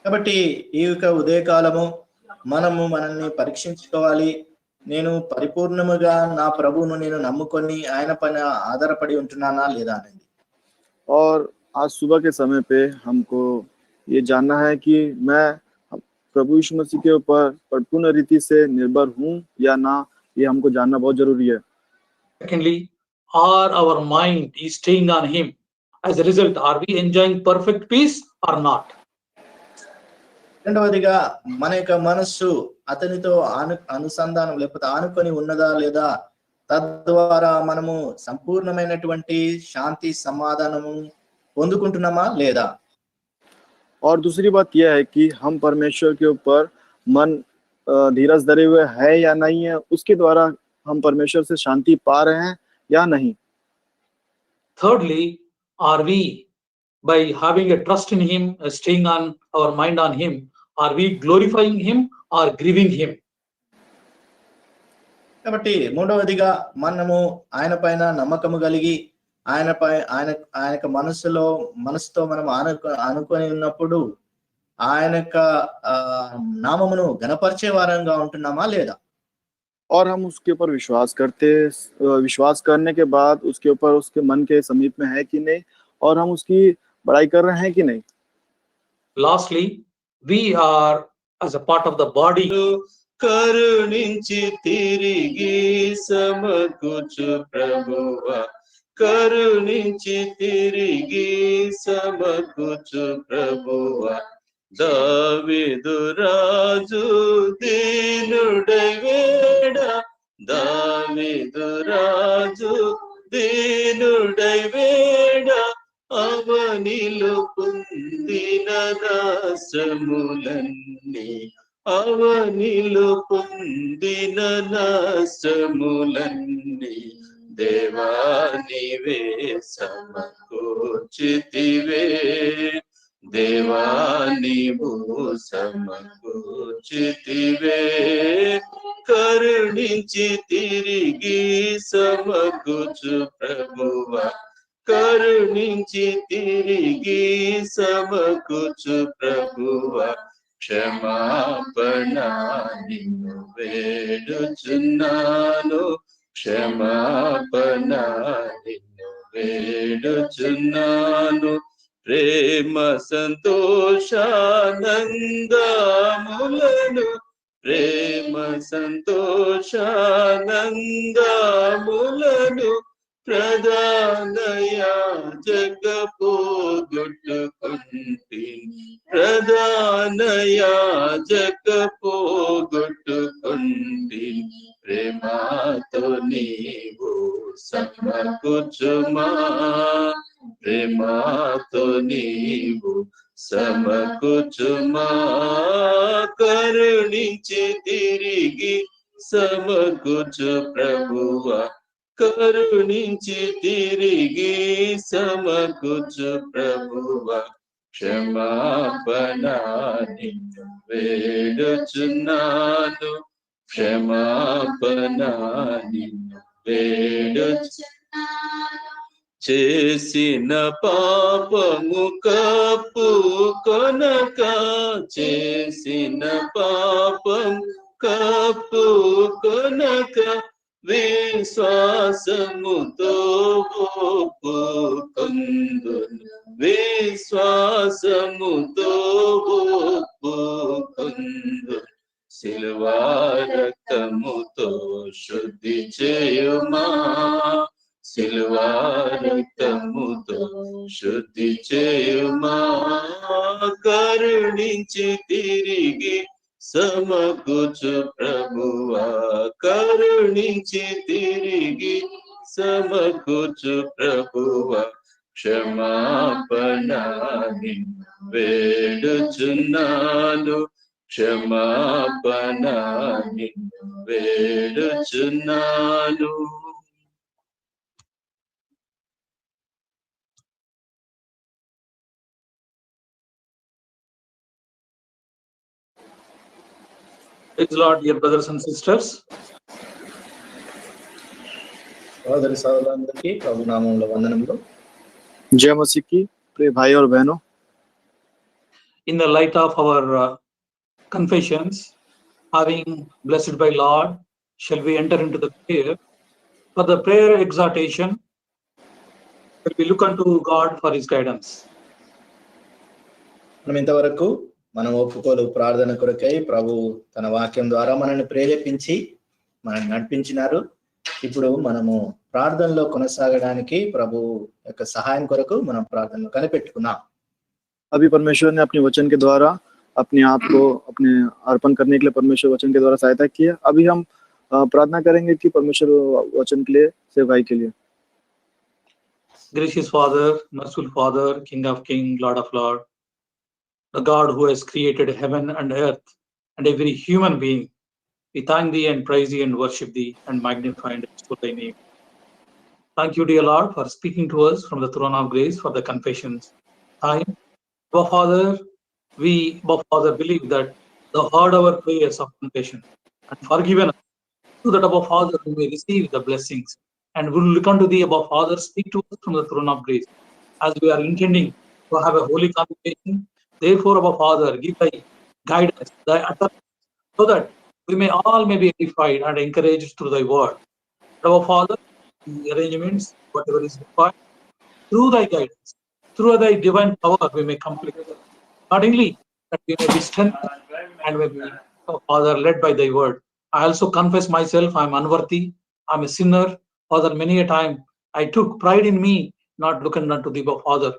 కాబట్టి ఈ యొక్క ఉదయకాలము మనము మనల్ని పరీక్షించుకోవాలి. నేను పరిపూర్ణముగా నా ప్రభువును నేను నమ్ముకొని ఆయన పైన ఆధారపడి ఉంటున్నానా లేదా అనేది. और आज सुबह के समय पे हमको ये जानना है कि मैं प्रभु यीशु मसीह के ऊपर परिपूर्ण रीति से निर्भर हूँ या ना, ये हमको जानना बहुत जरूरी है. Secondly, are our mind is staying on him? As a result, are we enjoying perfect peace or not? రెండవదిగా మన యొక్క మనస్సు అతనితో అనుసంధానం లేకపోతే ఆనుకొని ఉన్నదా లేదా, తద్వారా మనము సంపూర్ణమైనటువంటి శాంతి సమాధానము పొందుకుంటున్నామా లేదా. और दूसरी बात यह है कि हम परमेश्वर के ऊपर मन धीरज धरे हुए है या नहीं है, उसके द्वारा हम परमेश्वर से शांति पा रहे हैं या नहीं. Thirdly, are we, by having a trust in him, staying on our mind on him, are we glorifying him or grieving him? కాబట్టి మూడవదిగా మనము ఆయన పైన నమ్మకము కలిగి ఆయన మనసుతో మనం ఆనుకొని ఉన్నప్పుడు ఆయన యొక్క నామమును గణపరిచే వారంగా ఉంటున్నామా లేదా. और हम उसके ऊपर विश्वास करने के बाद उसके ऊपर उसके मन के समीप में है कि नहीं, और हम उसकी बड़ाई कर रहे हैं कि नहीं? Lastly, we are as a part of the body. కరుణించి తిరిగి సమకూర్చు ప్రభువా, కరుణించి తిరిగి సమకూర్చు ప్రభువా. దావీదు రాజు దీనుడై వేడ, దావీదు రాజు దీనుడై వేడ, అవనిలో పొందిన నాశములన్నీ, అవనిలో పొందిన నాశములన్నీ దేవానివే సమకూర్చితివే, దేవానివు సమకూర్చితివే. కరుణించి తిరిగి సమకూర్చు ప్రభువా, కరుణించి తిరిగి సమకూర్చు ప్రభువా. క్షమాపణ నిన్ను వేడుచున్నాను, క్షమాపణ నిన్ను వేడుచున్నాను. ప్రేమ సంతోషానందములను, ప్రేమ సంతోషానందములను ప్రధాన యాజక పోగొట్టుకుంటిని, ప్రధాన యాజక పోగొట్టుకుంటిని. ప్రేమతో నీవు సమకూర్చుమా, ప్రేమతో నీవు సమకూర్చుమా. కరుణించి తిరిగి సమకూర్చు ప్రభువా, కరుణించి తిరిగి సమకూర్చు ప్రభువా. క్షమాపణ నిన్ను వేడుచున్నాను, క్షమాపణ నిన్ను వేడుచున్నాను. చేసిన పాపము కప్పు కొనక, చేసిన పాపం కప్పు కొనక, విశ్వాసముతో ఒప్పుకొందును, విశ్వాసముతో ఒప్పుకొందును. సిలువ రక్తముతో శుద్ధి చేయుమా, సిలువ రక్తముతో శుద్ధి చేయుమా. కరుణించి తిరిగి సమకూర్చు ప్రభువా, కరుణించి తిరిగి సమకూర్చు ప్రభువా. క్షమాపణ నిన్ను వేడుచున్నాను, క్షమాపణ నిన్ను వేడుచున్నాను. Praise the Lord, dear brothers and sisters. సోదరి సోదరులందరికీ ప్రభు నామములో వందనములు. जय मसीह की प्रिय भाई और बहनों, In the light of our confessions, having blessed by Lord, shall we enter into the prayer? For the prayer exhortation, shall we look unto God for His guidance. మనం ఇంతవరకు మనం ఒప్పుకోలు ప్రార్థన కొరకై ప్రభు తన వాక్యం ద్వారా మనల్ని ప్రేరేపించి మనల్ని నడిపించినారు. ఇప్పుడు మనము ప్రార్థనలో కొనసాగడానికి ప్రభు యొక్క సహాయం కొరకు మనం ప్రార్థనలో కనిపెట్టుకున్నాం. अभी परमेश्वर ने अपने वचन के द्वारा अपने आप को अपने अर्पण करने के लिए परमेश्वर वचन के द्वारा सहायता की है. अभी हम प्रार्थना करेंगे कि परमेश्वर वचन के लिए, सेवकाई के लिए. Gracious Father, merciful Father, King of Kings, Lord of Lords, the God who has created heaven and earth and every human being, we thank Thee and praise Thee and worship Thee and magnify and extol Thy name. Thank you, dear Lord, for speaking to us from the throne of grace for the confessions time. Our Father, we, our Father, believe that Thou heard our prayers of confession and forgiven us, so that our Father we may receive the blessings and will look unto Thee, our Father, speak to us from the throne of grace as we are intending to have a holy convocation. Therefore, our Father, give Thy guidance, Thy utterance, so that we may all may be edified and encouraged through Thy word. Our Father, the arrangements, whatever is required, through Thy guidance, through thy divine power we may complete. Accordingly, that we may be strengthened and may be, oh Father, led by thy word. I also confess myself, I am unworthy, I am a sinner. Father, many a time I took pride in me, not looking unto thee, but Father,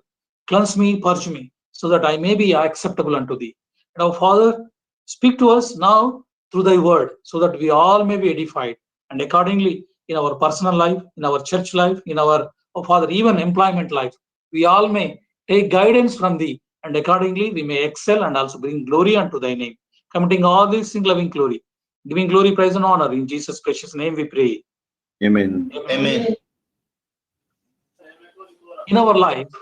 cleanse me, purge me, so that I may be acceptable unto thee. Now, Father, speak to us now through thy word, so that we all may be edified. And accordingly, in our personal life, in our church life, in our, oh Father, even employment life, we all may take guidance from thee, and accordingly we may excel and also bring glory unto thy name, committing all these in loving glory, giving glory, praise, and honor. In Jesus' precious name we pray. Amen. Amen. In our life,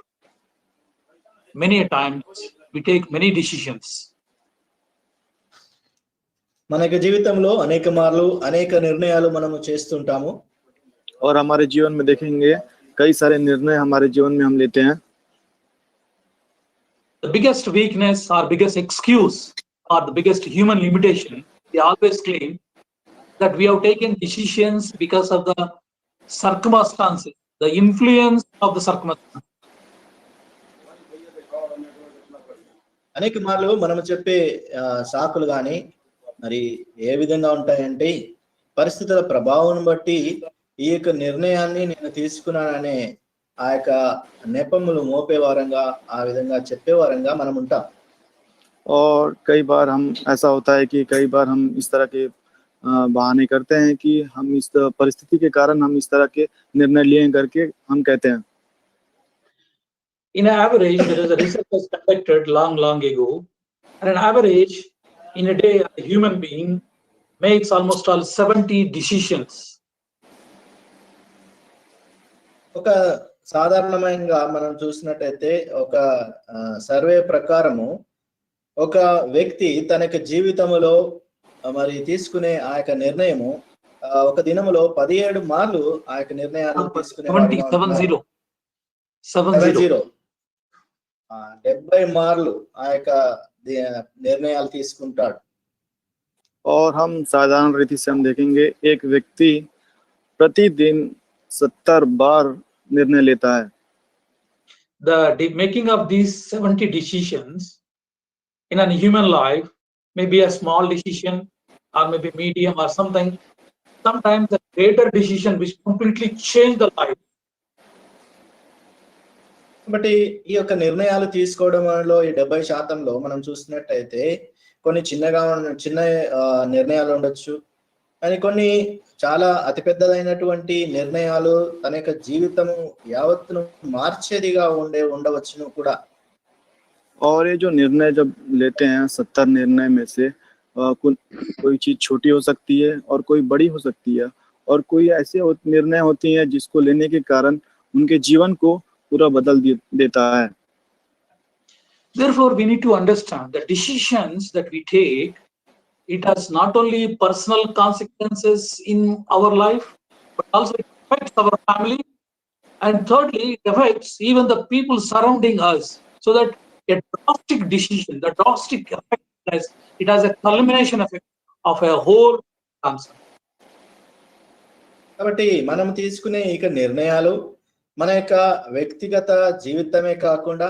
many a times we take many decisions. మన యొక్క జీవితంలో అనేక మార్లు అనేక నిర్ణయాలు మనము చేస్తుంటాము. और हमारे जीवन में देखेंगे कई सारे निर्णय हमारे जीवन में हम लेते हैं. The biggest weakness or biggest excuse or the biggest human limitation, they always claim that we have taken decisions because of the circumstances, the influence of the circumstances. అనేక మార్లు మనము చెప్పే సాకులు కానీ మరి ఏ విధంగా ఉంటాయంటే, పరిస్థితుల ప్రభావం బట్టి ఈ యొక్క నిర్ణయాన్ని నేను తీసుకున్నాననే ఆ యొక్క నెపములు మోపే వారంగా, ఆ విధంగా చెప్పే వారంగా మనం ఉంటాం. और कई बार हम ऐसा होता है कि कई बार हम इस तरह के बहाने करते हैं कि हम इस परिस्थिति के कारण हम इस तरह के निर्णय लिए करके हम कहते हैं. In an average, there is a research was conducted long ago, and an average in a day, a human being makes almost all 70 decisions. ఒక సాధారణంగా మనం చూసినట్టయితే ఒక సర్వే ప్రకారము ఒక వ్యక్తి తన యొక్క జీవితంలో మరి తీసుకునే ఆ యొక్క నిర్ణయము ఒక దినములో 17 మార్లు ఆ యొక్క నిర్ణయాలు తీసుకునే 70 మార్లు ఆ యొక్క నిర్ణయాలు తీసుకుంటాడు. और हम साधारण रीति से हम देखेंगे एक व्यक्ति प्रतिदिन 70 बार निर्णय लेता है. The making of these 70 decisions in a human life may be a small decision or maybe medium or something. Sometimes a greater decision which completely change the life. కాబట్టి ఈ యొక్క నిర్ణయాలు తీసుకోవడంలో ఈ 70% మనం చూసినట్టయితే కొన్ని చిన్న నిర్ణయాలు ఉండొచ్చు, కానీ కొన్ని చాలా అతిపెద్దదైనటువంటి నిర్ణయాలు తన యొక్క జీవితం యావత్తును మార్చేదిగా ఉండవచ్చును కూడా. और ये जो निर्णय जब लेते हैं 70 निर्णय में से कोई चीज छोटी हो सकती है और कोई बड़ी हो सकती है, और कोई ऐसे निर्णय होती हैं जिसको लेने के कारण उनके जीवन को पूरा बदल देता है. Therefore, we need to understand the decisions that we take, it has not only personal consequences in our life, but also it affects our family. And thirdly, it affects even the people surrounding us. So that a drastic decision, the drastic effect, it has a culmination effect of a whole concept. కాబట్టి మనం తీసుకునే ఇక నిర్ణయాలు మన యొక్క వ్యక్తిగత జీవితమే కాకుండా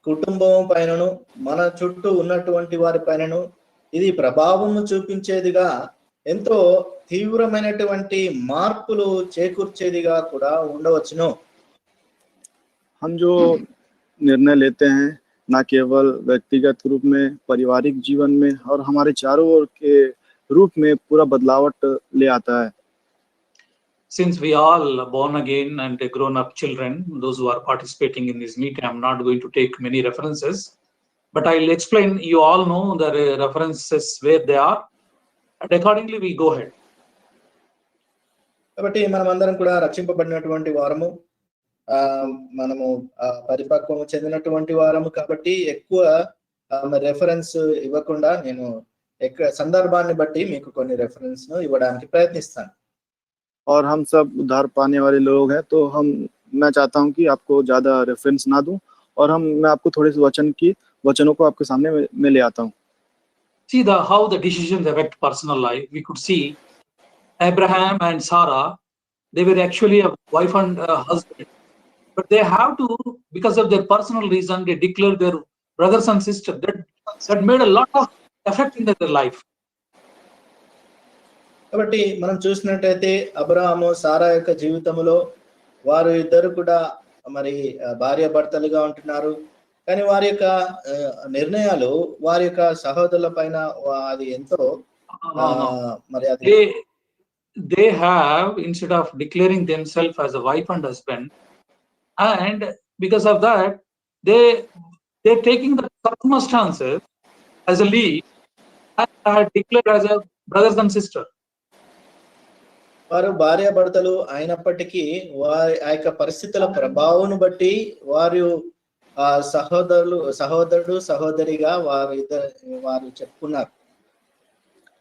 కుటుంబం పైనను మన చుట్టూ ఉన్నటువంటి వారి పైనను ఇది ప్రభావం చూపించేదిగా, ఎంతో తీవ్రమైనటువంటి మార్పులు చేకూర్చేదిగా కూడా ఉండవచ్చును. हम जो निर्णय लेते हैं ना केवल व्यक्तिगत रूप में, पारिवारिक जीवन में और हमारे चारों ओर के रूप में पूरा बदलावट ले आता है. Since we all born again and grown up children, those who are participating in this meeting, I'm not going to take many references, but I'll explain. You all know the references where they are, and accordingly we go ahead. కాబట్టి మనమందరం కూడా రక్షింపబడినటువంటి వారము, మనము పరిపక్వము చెందినటువంటి వారము, కాబట్టి ఎక్కువ reference ఇవ్వకుండా నేను సందర్భాన్ని బట్టి మీకు కొన్ని రెఫరెన్స్ ఇవ్వడానికి ప్రయత్నిస్తాను. और हम सब उद्धार पाने वाले लोग हैं, तो मैं चाहता हूं कि आपको ज्यादा रेफरेंस ना दूं, और मैं आपको थोड़े से वचनों को आपके सामने में ले आता हूं. See how the decisions affect personal life. We could see Abraham and Sarah, they were actually a wife and a husband. but they have to, because of their personal reason, they declare their brothers and sisters. That made a lot of effect in their life. కాబట్టి మనం చూసినట్టయితే అబ్రహాము సారా యొక్క జీవితంలో వారు ఇద్దరు కూడా మరి భార్యాభర్తలుగా ఉంటున్నారు. కానీ వారి యొక్క నిర్ణయాలు వారి యొక్క సహోదరుల పైన అది ఎంతో మరి అది they have, instead of declaring themselves as a wife and husband, and because of that they're taking the circumstances as a lead and are declared as a brothers and sisters. వారు భార్యాభర్తలు అయినప్పటికీ వారి ఆ యొక్క పరిస్థితుల ప్రభావం బట్టి వారు సహోదరుడు సహోదరిగా వారు చెప్పుకున్నారు.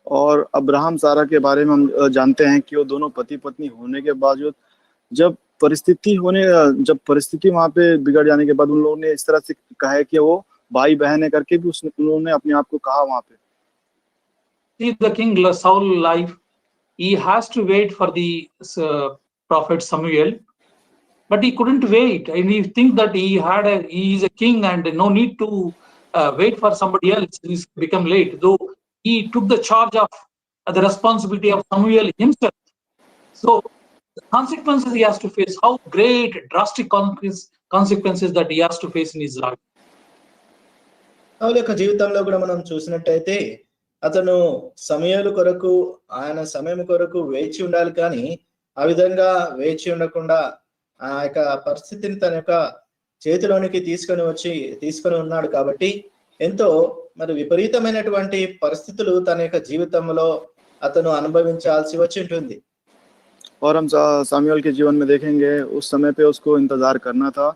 और अब्राहम सारा के बारे में हम जानते हैं कि वो दोनों पति पत्नी होने के बावजूद जब परिस्थिति वहां पे बिगड़ जाने के बाद उन लोगों ने इस तरह से कहा है कि वो भाई बहन है करके भी उन्होंने अपने आप को कहा वहां पे. See the king Saul life, he has to wait for the prophet Samuel, but he couldn't wait, and he think that he is a king and no need to wait for somebody else. He's become late, though he took the charge of the responsibility of Samuel himself. So the consequences he has to face, how great drastic consequences that he has to face in his life. సౌలు యొక్క జీవితంలో కూడా మనం చూసినట్టయితే అతను సమయాలు కొరకు ఆయన సమయం కొరకు వేచి ఉండాలి, కానీ ఆ విధంగా వేచి ఉండకుండా ఆ యొక్క పరిస్థితిని తన యొక్క చేతిలోనికి తీసుకొని ఉన్నాడు. కాబట్టి ఎంతో మరి విపరీతమైనటువంటి పరిస్థితులు తన యొక్క జీవితంలో అతను అనుభవించాల్సి వచ్చి ఉంటుంది. और हम सामुएल के जीवन में देखेंगे उस समय पे उसको इंतजार करना था.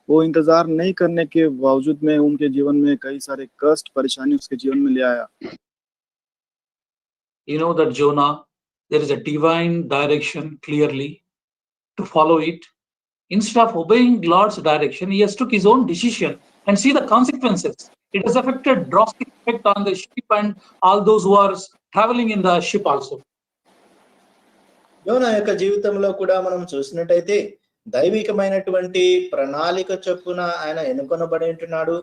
वो इंतजार नहीं करने के बावजूद में उनके जीवन में कई सारे कष्ट परेशानी उसके जीवन में ले आया. You know that Jonah, there is a divine direction clearly to follow it. Instead of obeying Lord's direction, he has took his own decision and see the consequences. It has affected drastic effect on the ship and all those who are traveling in the ship also. యోనా యొక్క జీవితంలో కూడా మనం చూసినట్టయితే దైవికమైనటువంటి ప్రణాళిక చొప్పున ఆయన ఎన్నుకొనబడి ఉంటున్నాడు,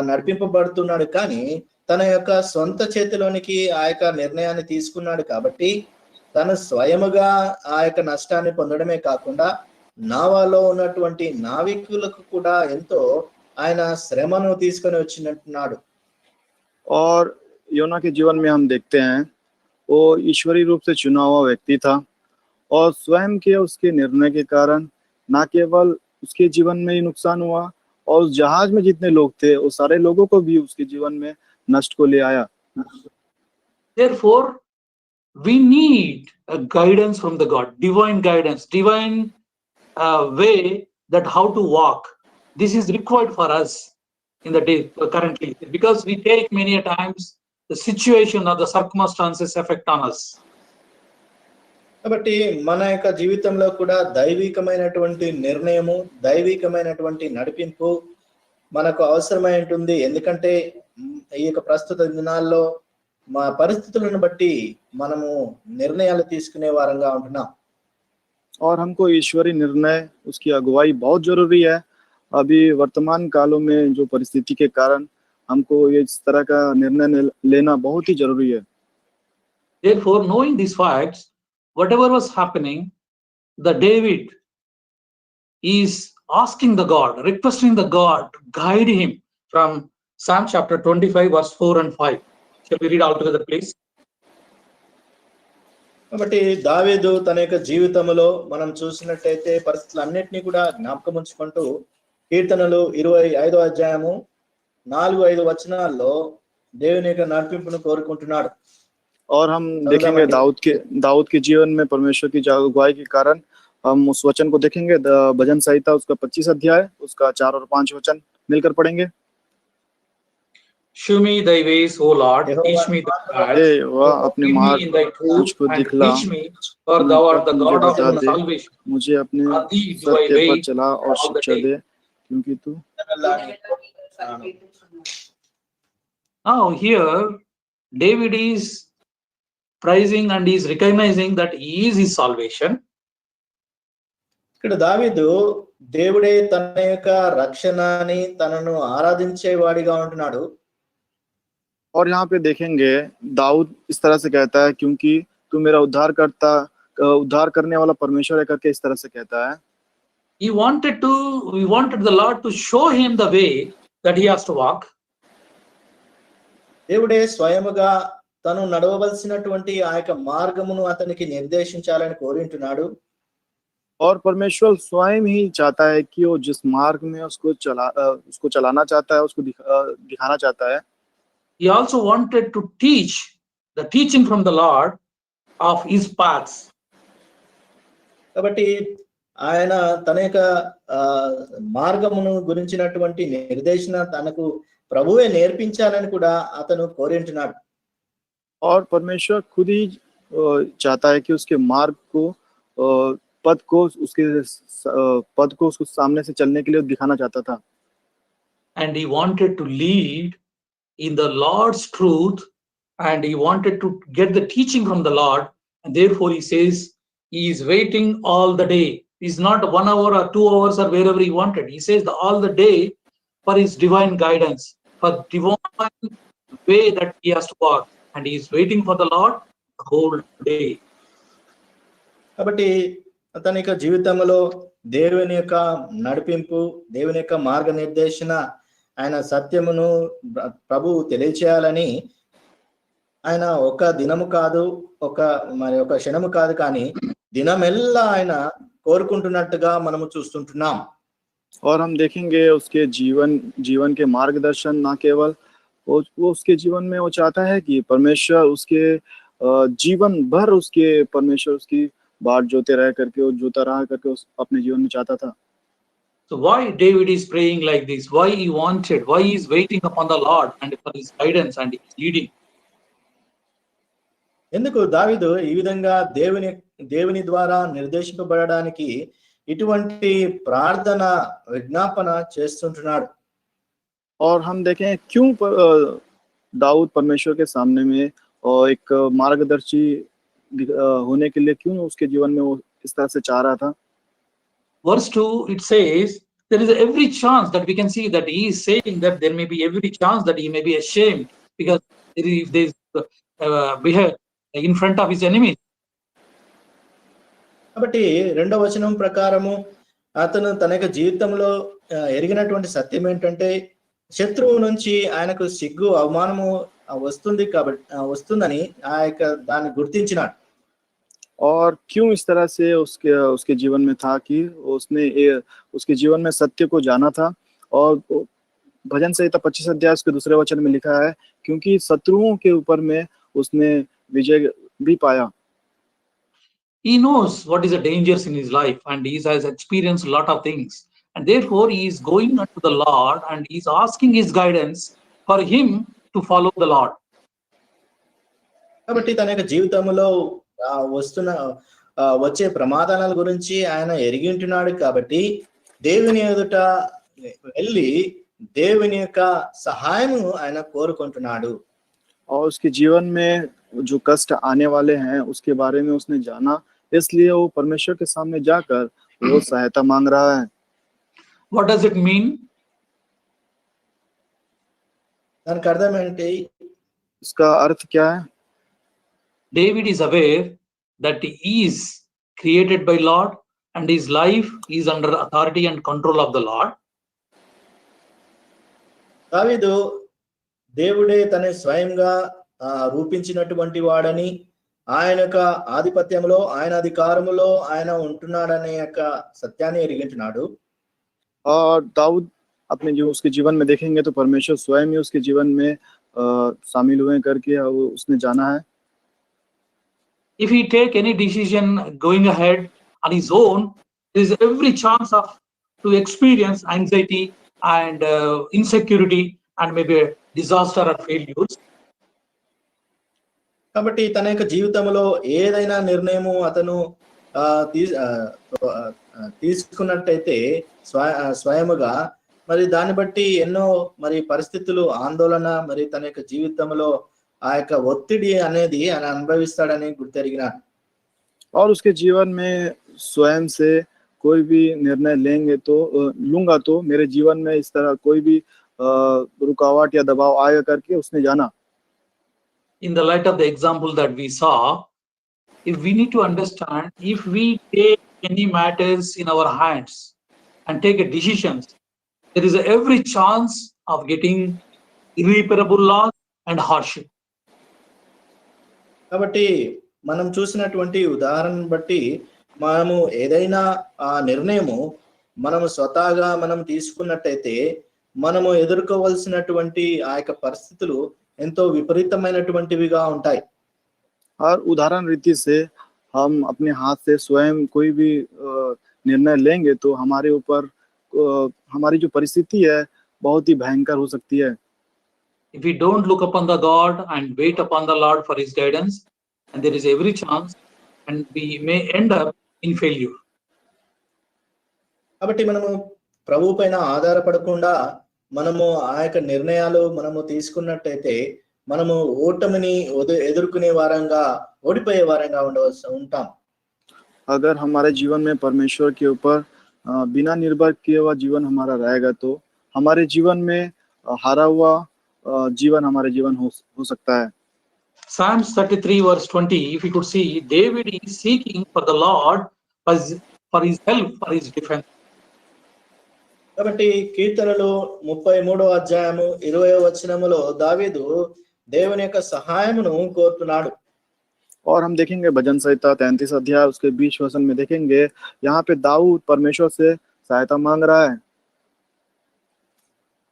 నడిపింపబడుతున్నాడు. కానీ తన యొక్క సొంత చేతిలోనికి ఆ యొక్క నిర్ణయాన్ని తీసుకున్నాడు. కాబట్టి తను స్వయముగా ఆ యొక్క నష్టాన్ని పొందడమే కాకుండా నావాలో ఉన్నటువంటి నావికులకు కూడా ఎంతో ఆయన శ్రమను తీసుకొని వచ్చినట్టున్నాడు. और योना के जीवन में हम देखते हैं वो ईश्वरीय रूप से चुना हुआ व्यक्ति था, और स्वयं के उसके निर्णय के कारण ना केवल उसके जीवन में ही नुकसान हुआ, और उस जहाज में जितने लोग थे वो सारे लोगों को भी उसके जीवन में नष्ट को ले आया. Therefore, we need a guidance from the God, divine guidance, divine way that how to walk. This is required for us in the day currently, because we take many times the situation or the circumstances affect on us. కాబట్టి మన యొక్క జీవితంలో కూడా దైవికమైనటువంటి నిర్ణయము, దైవికమైనటువంటి నడిపింపు మనకు అవసరమై ఉంటుంది. ఎందుకంటే ఈ యొక్క ప్రస్తుత దినాల్లో మా పరిస్థితులను బట్టి మనము నిర్ణయాలు తీసుకునే వారంగా ఉంటున్నాం. और हमको ईश्वरीय निर्णय उसकी अगुवाई बहुत जरूरी है. अभी वर्तमान कालों में जो परिस्थिति के कारण हमको ये इस तरह का निर्णय लेना बहुत ही जरूरी है. Therefore, knowing these facts, whatever was happening, the David is asking the God, requesting the God to guide him from Psalm chapter 25 verse 4 and 5. Shall we read all together, please? కాబట్టి దావీదు తన యొక్క జీవితంలో మనం చూసినట్టయితే పరిస్థితులన్నిటినీ కూడా జ్ఞాపకం ఉంచుకుంటూ కీర్తనలు 25వ అధ్యాయము 4-5 వచనాల్లో దేవుని యొక్క నడిపింపును కోరుకుంటున్నాడు. और हम देखेंगे दाऊद के जीवन में परमेश्वर की अगुवाई के कारण हम उस वचन को देखेंगे. भजन संहिता उसका 25 अध्याय उसका 4 और 5 वचन मिलकर पढ़ेंगे. Show me thy ways, O Lord, teach me thy paths. अपने Lead me मार्ग in thy truth मुझको and दिखला, teach me, for thou art the God of बता my दे, salvation. मुझे अपने On thee do I सत्य पर wait चला और all the शिक्षा day. दे, क्योंकि तू. Now here David is praising and is recognizing that he is his salvation. ఇక్కడ దావీదు దేవుడే తన యొక్క రక్షణని తనను ఆరాధించేవాడిగా ఉంటున్నాడు. और यहाँ पे देखेंगे दाऊद इस तरह से कहता है, क्योंकि तू मेरा उद्धार करने वाला परमेश्वर है करके इस तरह से कहता है। He wanted the Lord to show him the way that he has to walk. దేవుడే స్వయముగా తను నడవవలసినటువంటి ఆ యొక్క మార్గమును అతనికి నిర్దేశించాలని కోరింటున్నాడు. और परमेश्वर स्वयं ही चाहता है कि वो जिस मार्ग में उसको चलाना चाहता है, उसको दिखाना चाहता है। He also wanted to teach the teaching from the Lord of his paths. కాబట్టి ఆయన తన యొక్క మార్గమును గురించినటువంటి నిర్దేశన తనకు ప్రభువే నేర్పించాలని కూడా అతను కోరింటున్నాడు. और परमेश्वर खुद ही चाहता है कि उसके मार्ग को पद को उसको सामने से चलने के लिए दिखाना चाहता था। And he wanted to lead in the Lord's truth, and he wanted to get the teaching from the Lord, and therefore he says he is waiting all the day. It's not 1 hour or 2 hours or wherever he wanted. He says all the day for his divine guidance, for divine way that he has to walk, and he is waiting for the Lord the whole day. కాబట్టి అతని యొక్క జీవితంలో దేవుని యొక్క నడిపింపు, దేవుని యొక్క మార్గనిర్దేశన, ఆయన సత్యమును ప్రభువు తెలియచేయాలని ఆయన ఒక దినము కాదు, ఒక క్షణము కాదు, కానీ దినమెల్లా ఆయన కోరుకుంటున్నట్టుగా మనము చూస్తుంటున్నాం. और हम देखेंगे उसके जीवन के मार्गदर्शन, ना केवल वो उसके जीवन में वो चाहता है कि परमेश्वर उसके जीवन भर परमेश्वर उसकी बाट जोता रहा करके अपने जीवन में चाहता था। So why David is praying like this? Why he is waiting upon the Lord and for his guidance and his leading? ఎందుకు దావీదు ఈ విధంగా దేవుని ద్వారా నిర్దేశింపబడడానికి ఇటువంటి ప్రార్థన విజ్ఞాపన చేస్తుంటున్నాడు? और हम देखें क्यों दाऊद परमेश्वर के सामने में और एक मार्गदर्शी होने के लिए क्यों उसके जीवन में वो इस तरह से चाह रहा था? Verse 2, it says there is every chance that we can see that he is saying that there may be every chance that he may be ashamed because if there is behead in front of his enemies. కాబట్టి 2వ వచనం ప్రకారము అతను తన యొక్క జీవితంలో ఎరిగినటువంటి సత్యం ఏంటంటే శత్రువు నుంచి ఆయనకు సిగ్గు, అవమానము వస్తుందని ఆ యొక్క దాన్ని గుర్తించినాడు. और क्यों इस तरह से उसके जीवन में था कि उसके जीवन में सत्य को जाना था। और भजन संहिता 25 अध्याय उसके 2 वचन में लिखा है, क्योंकि शत्रुओं के ऊपर में उसने विजय भी पाया। He knows what is the dangers in his life and he has experienced a lot of things, and therefore he is going unto the Lord and he is asking his guidance for him to follow the Lord. కాబట్టి తన యొక్క జీవితంలో వచ్చే ప్రమాదాల గురించి ఆయన ఎరిగి ఉంటున్నాడు. కాబట్టి దేవుని ఎదుట వెళ్ళి దేవుని యొక్క సహాయము ఆయన కోరుకుంటున్నాడు. और उसके जीवन में जो कष्ट आने वाले हैं उसके बारे में उसने जाना, इसलिए वो परमेश्वर के सामने जाकर वो सहायता मांग रहा है। What does it mean? దానికి అర్థం ఏంటి? इसका अर्थ क्या है? David is aware that he is created by Lord and his life is under authority and control of the Lord. దావీదు దేవుడే తన స్వయంగా రూపించినటువంటి వాడని, ఆయన యొక్క ఆధిపత్యంలో, ఆయన అధికారములో ఆయన ఉంటున్నాడనే యొక్క సత్యాన్ని ఎరిగింటున్నాడు. और दाऊद अपने उसके जीवन में देखेंगे तो परमेश्वर स्वयं ही उसके जीवन में शामिल हुए करके उसने जाना है। If he take any decision going ahead on his own, there is every chance to experience anxiety and insecurity and maybe a disaster or failures. కాబట్టి తన యొక్క జీవితంలో ఏదైనా నిర్ణయము అతను తీసుకున్నట్టయితే స్వయముగా మరి దాన్ని బట్టి ఎన్నో మరి పరిస్థితులు, ఆందోళన, మరి తన యొక్క జీవితంలో ఆ యొక్క ఒత్తిడి అనేది ఆయన అనుభవిస్తాడని గుర్తెరిగినాడు. और उसके जीवन में स्वयं से कोई भी निर्णय लूंगा तो मेरे जीवन में इस तरह कोई भी रुकावट या दबाव आएगा करके उसने जाना। In the light of the example that we saw, if we need to understand, if we take any matters in our hands and take a decisions, there is every chance of getting irreparable loss and hardship. కాబట్టి మనం చూసినటువంటి ఉదాహరణ బట్టి మనము ఏదైనా ఆ నిర్ణయము మనము స్వతహాగా మనం తీసుకున్నట్టయితే మనము ఎదుర్కోవలసినటువంటి ఆ యొక్క పరిస్థితులు ఎంతో విపరీతమైనటువంటివిగా ఉంటాయి। और उदाहरण रीति से हम अपने हाथ से स्वयं कोई भी निर्णय लेंगे तो हमारे ऊपर हमारी जो परिस्थिति है बहुत ही भयंकर हो सकती है। If we don't look upon the God and wait upon the Lord for his guidance, and there is every chance and we may end up in failure. కాబట్టి మనము ప్రభు పైన ఆధారపడకుండా మనము ఆ యొక్క నిర్ణయాలు మనము తీసుకున్నట్టయితే మనము ఓటమిని ఎదుర్కొనే వారంగా ఓడిపోయే వారంగా ఉంటాం। अगर हमारे जीवन में परमेश्वर के ऊपर बिना निर्भर किए हुआ जीवन हमारा रहेगा तो हमारे जीवन में हारा हुआ जीवन हमारे जीवन हो सकता है। Psalms 33 verse 20, if you could see, David is seeking for the Lord for his help, for his defense. కాబట్టి కీర్తనలు 33వ అధ్యాయము 20వ వచనములో దావీదు దేవుని యొక్క సహాయమును కోరుతున్నాడు। और हम देखेंगे भजन संहिता 33 अध्याय उसके 20 वचन में देखेंगे यहाँ पे दाऊद परमेश्वर से सहायता मांग रहा है।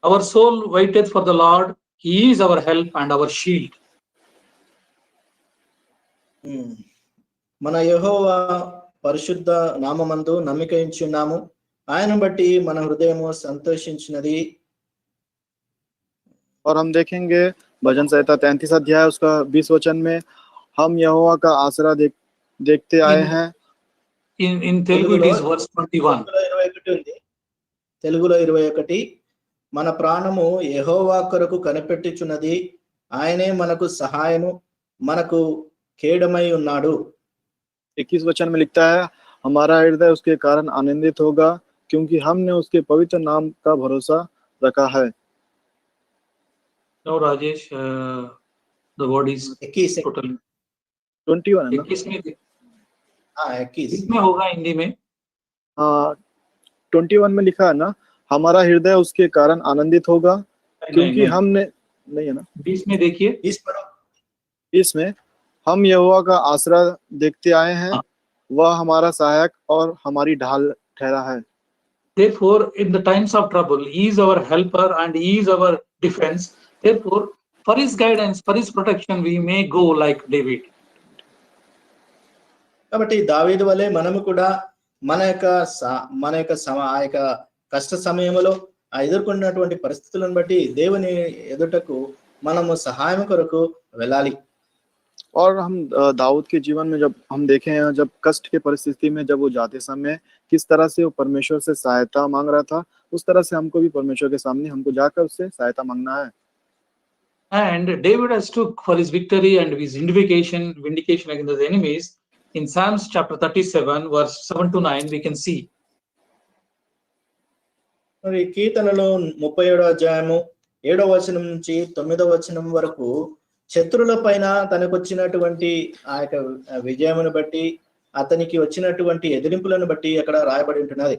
Our soul waiteth for the Lord, he is our help and our shield. మన యెహోవా పరిశుద్ధ నామమందు నమ్మిక ఉంచున్నాము, ఆయన బట్టి మన హృదయము సంతోషించినది। और हम देखेंगे भजन संहिता 33 अध्याय उसका 20 वचन में हम यहोवा का आसरा देखते आए हैं। In Telugu it is verse 21. తెలుగులో 21 మన ప్రాణము యెహోవా కొరకు కనిపెట్టుచున్నది, ఆయనే మనకు సహాయము మనకు కేడమై ఉన్నాడు। 21 वचन में लिखता है हमारा हृदय उसके कारण आनंदित होगा क्योंकि हमने उसके पवित्र नाम का भरोसा रखा है। No, Rajesh, the word is 21 totally 21 है ना? 21 इसमें होगा हिंदी में। हाँ 21 में लिखा है ना हमारा हृदय उसके कारण आनंदित होगा क्योंकि नहीं, हमने नहीं है ना 20 में देखिए। इसमें हम यहोवा का आसरा देखते आए हैं, हाँ। वह हमारा सहायक और हमारी ढाल ठहरा है। Therefore, in the times of trouble, he is our helper and he is our defense. Therefore, for his guidance, for his protection, we may go like David. కాబట్టి దావీదు వలె మనము కూడా మన యొక్క ఆ యొక్క కష్ట సమయంలో ఆ ఎదుర్కొన్నటువంటి పరిస్థితులను బట్టి దేవుని ఎదుటకు మనము సహాయం కొరకు వెళ్ళాలి। और हम दाऊद के जीवन में जब हम देखे हैं जब कष्ट के परिस्थिति में जब वो जाते समय किस तरह से वो परमेश्वर से सहायता मांग रहा था, उस तरह से हमको भी परमेश्वर के सामने हमको जाकर उससे सहायता मांगना है। And David has took for his victory and his vindication against his enemies. In Psalms chapter 37, verse 7 to 9, we can see. మరి కీర్తనలో 37వ అధ్యాయము 7వ వచనం నుంచి 9వ వచనం వరకు శత్రుల పైన తనకు వచ్చినటువంటి ఆ యొక్క విజయమును బట్టి అతనికి వచ్చినటువంటి ఎదిరింపులను బట్టి అక్కడ రాయబడి ఉంటున్నది।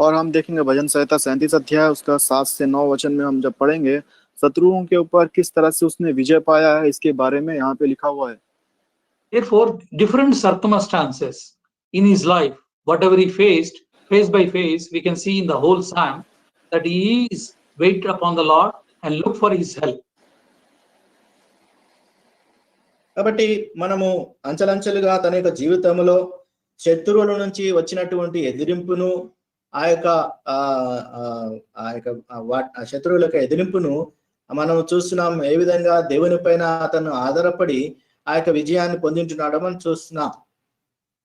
और हम देखेंगे भजन संहिता 37 अध्याय उसका 7 से 9 वचन में हम जब पढ़ेंगे शत्रुओं के ऊपर किस तरह से उसने विजय पाया है इसके बारे में यहाँ पे लिखा हुआ है। Therefore, different circumstances in his life, whatever he faced, face by face, we can see in the whole psalm that he is wait upon the Lord and look for his help. కాబట్టి మనము అంచెలంచెలుగా తన యొక్క జీవితంలో శత్రువుల నుంచి వచ్చినటువంటి ఎదిరింపును ఆ యొక్క శత్రువుల యొక్క ఎదిరింపును మనం చూస్తున్నాం। ఏ విధంగా దేవుని పైన అతను ఆధారపడి ఆ యొక్క విజయాన్ని పొందింటున్నాడో మనం చూస్తున్నాం।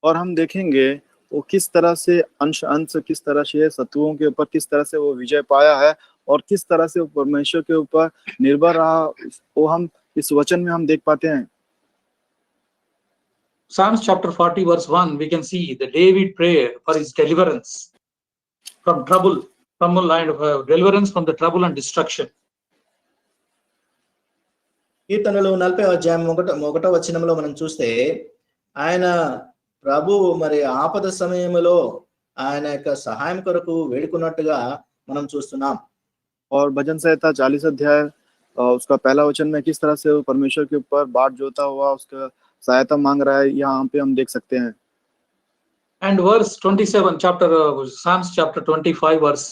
और हम देखेंगे वो किस तरह से अंश किस तरह से शत्रुओं के ऊपर किस तरह से वो विजय पाया है और किस तरह से वो परमेश्वर के ऊपर निर्भर रहा, वो हम इस वचन में हम देख पाते हैं। Psalms chapter 40 verse 1, we can see the David prayer for his deliverance from trouble, from a line of deliverance from the trouble and destruction. కీర్తనలు 40వ అధ్యాయం 1వ వచనంలో మనం చూస్తే ఆయన ప్రభు మరి ఆపద సమయంలో ఆయన యొక్క సహాయం కొరకు వేడుకున్నట్టుగా మనం చూస్తున్నాం. और भजन संहिता 40 अध्याय उसका पहला वचन में किस तरह से वो परमेश्वर के ऊपर बाट जोता हुआ उसका सहायता मांग रहा है, यहाँ पे हम देख सकते हैं. And verse 27, Psalms chapter 25 verse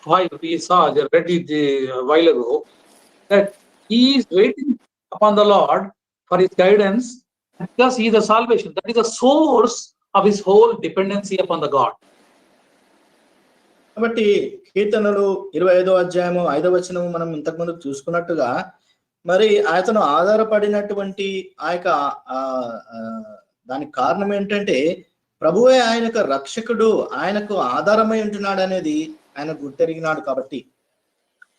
5, we saw, I read it a while ago, that he is waiting upon the Lord for his guidance because he is the salvation. That is the source of his whole dependency upon the God. కాబట్టి కీర్తనలు 25వ అధ్యాయము 5వ వచనము మనం ఇంతకుముందు చూసుకున్నట్టుగా మరి ఆయనను ఆధారపడినటువంటి ఆ యొక్క దానికి కారణం ఏంటంటే ప్రభువే ఆయనకు రక్షకుడు, ఆయనకు ఆధారమై ఉంటున్నాడు అనేది ఆయన గుర్తెరిగినాడు కాబట్టి.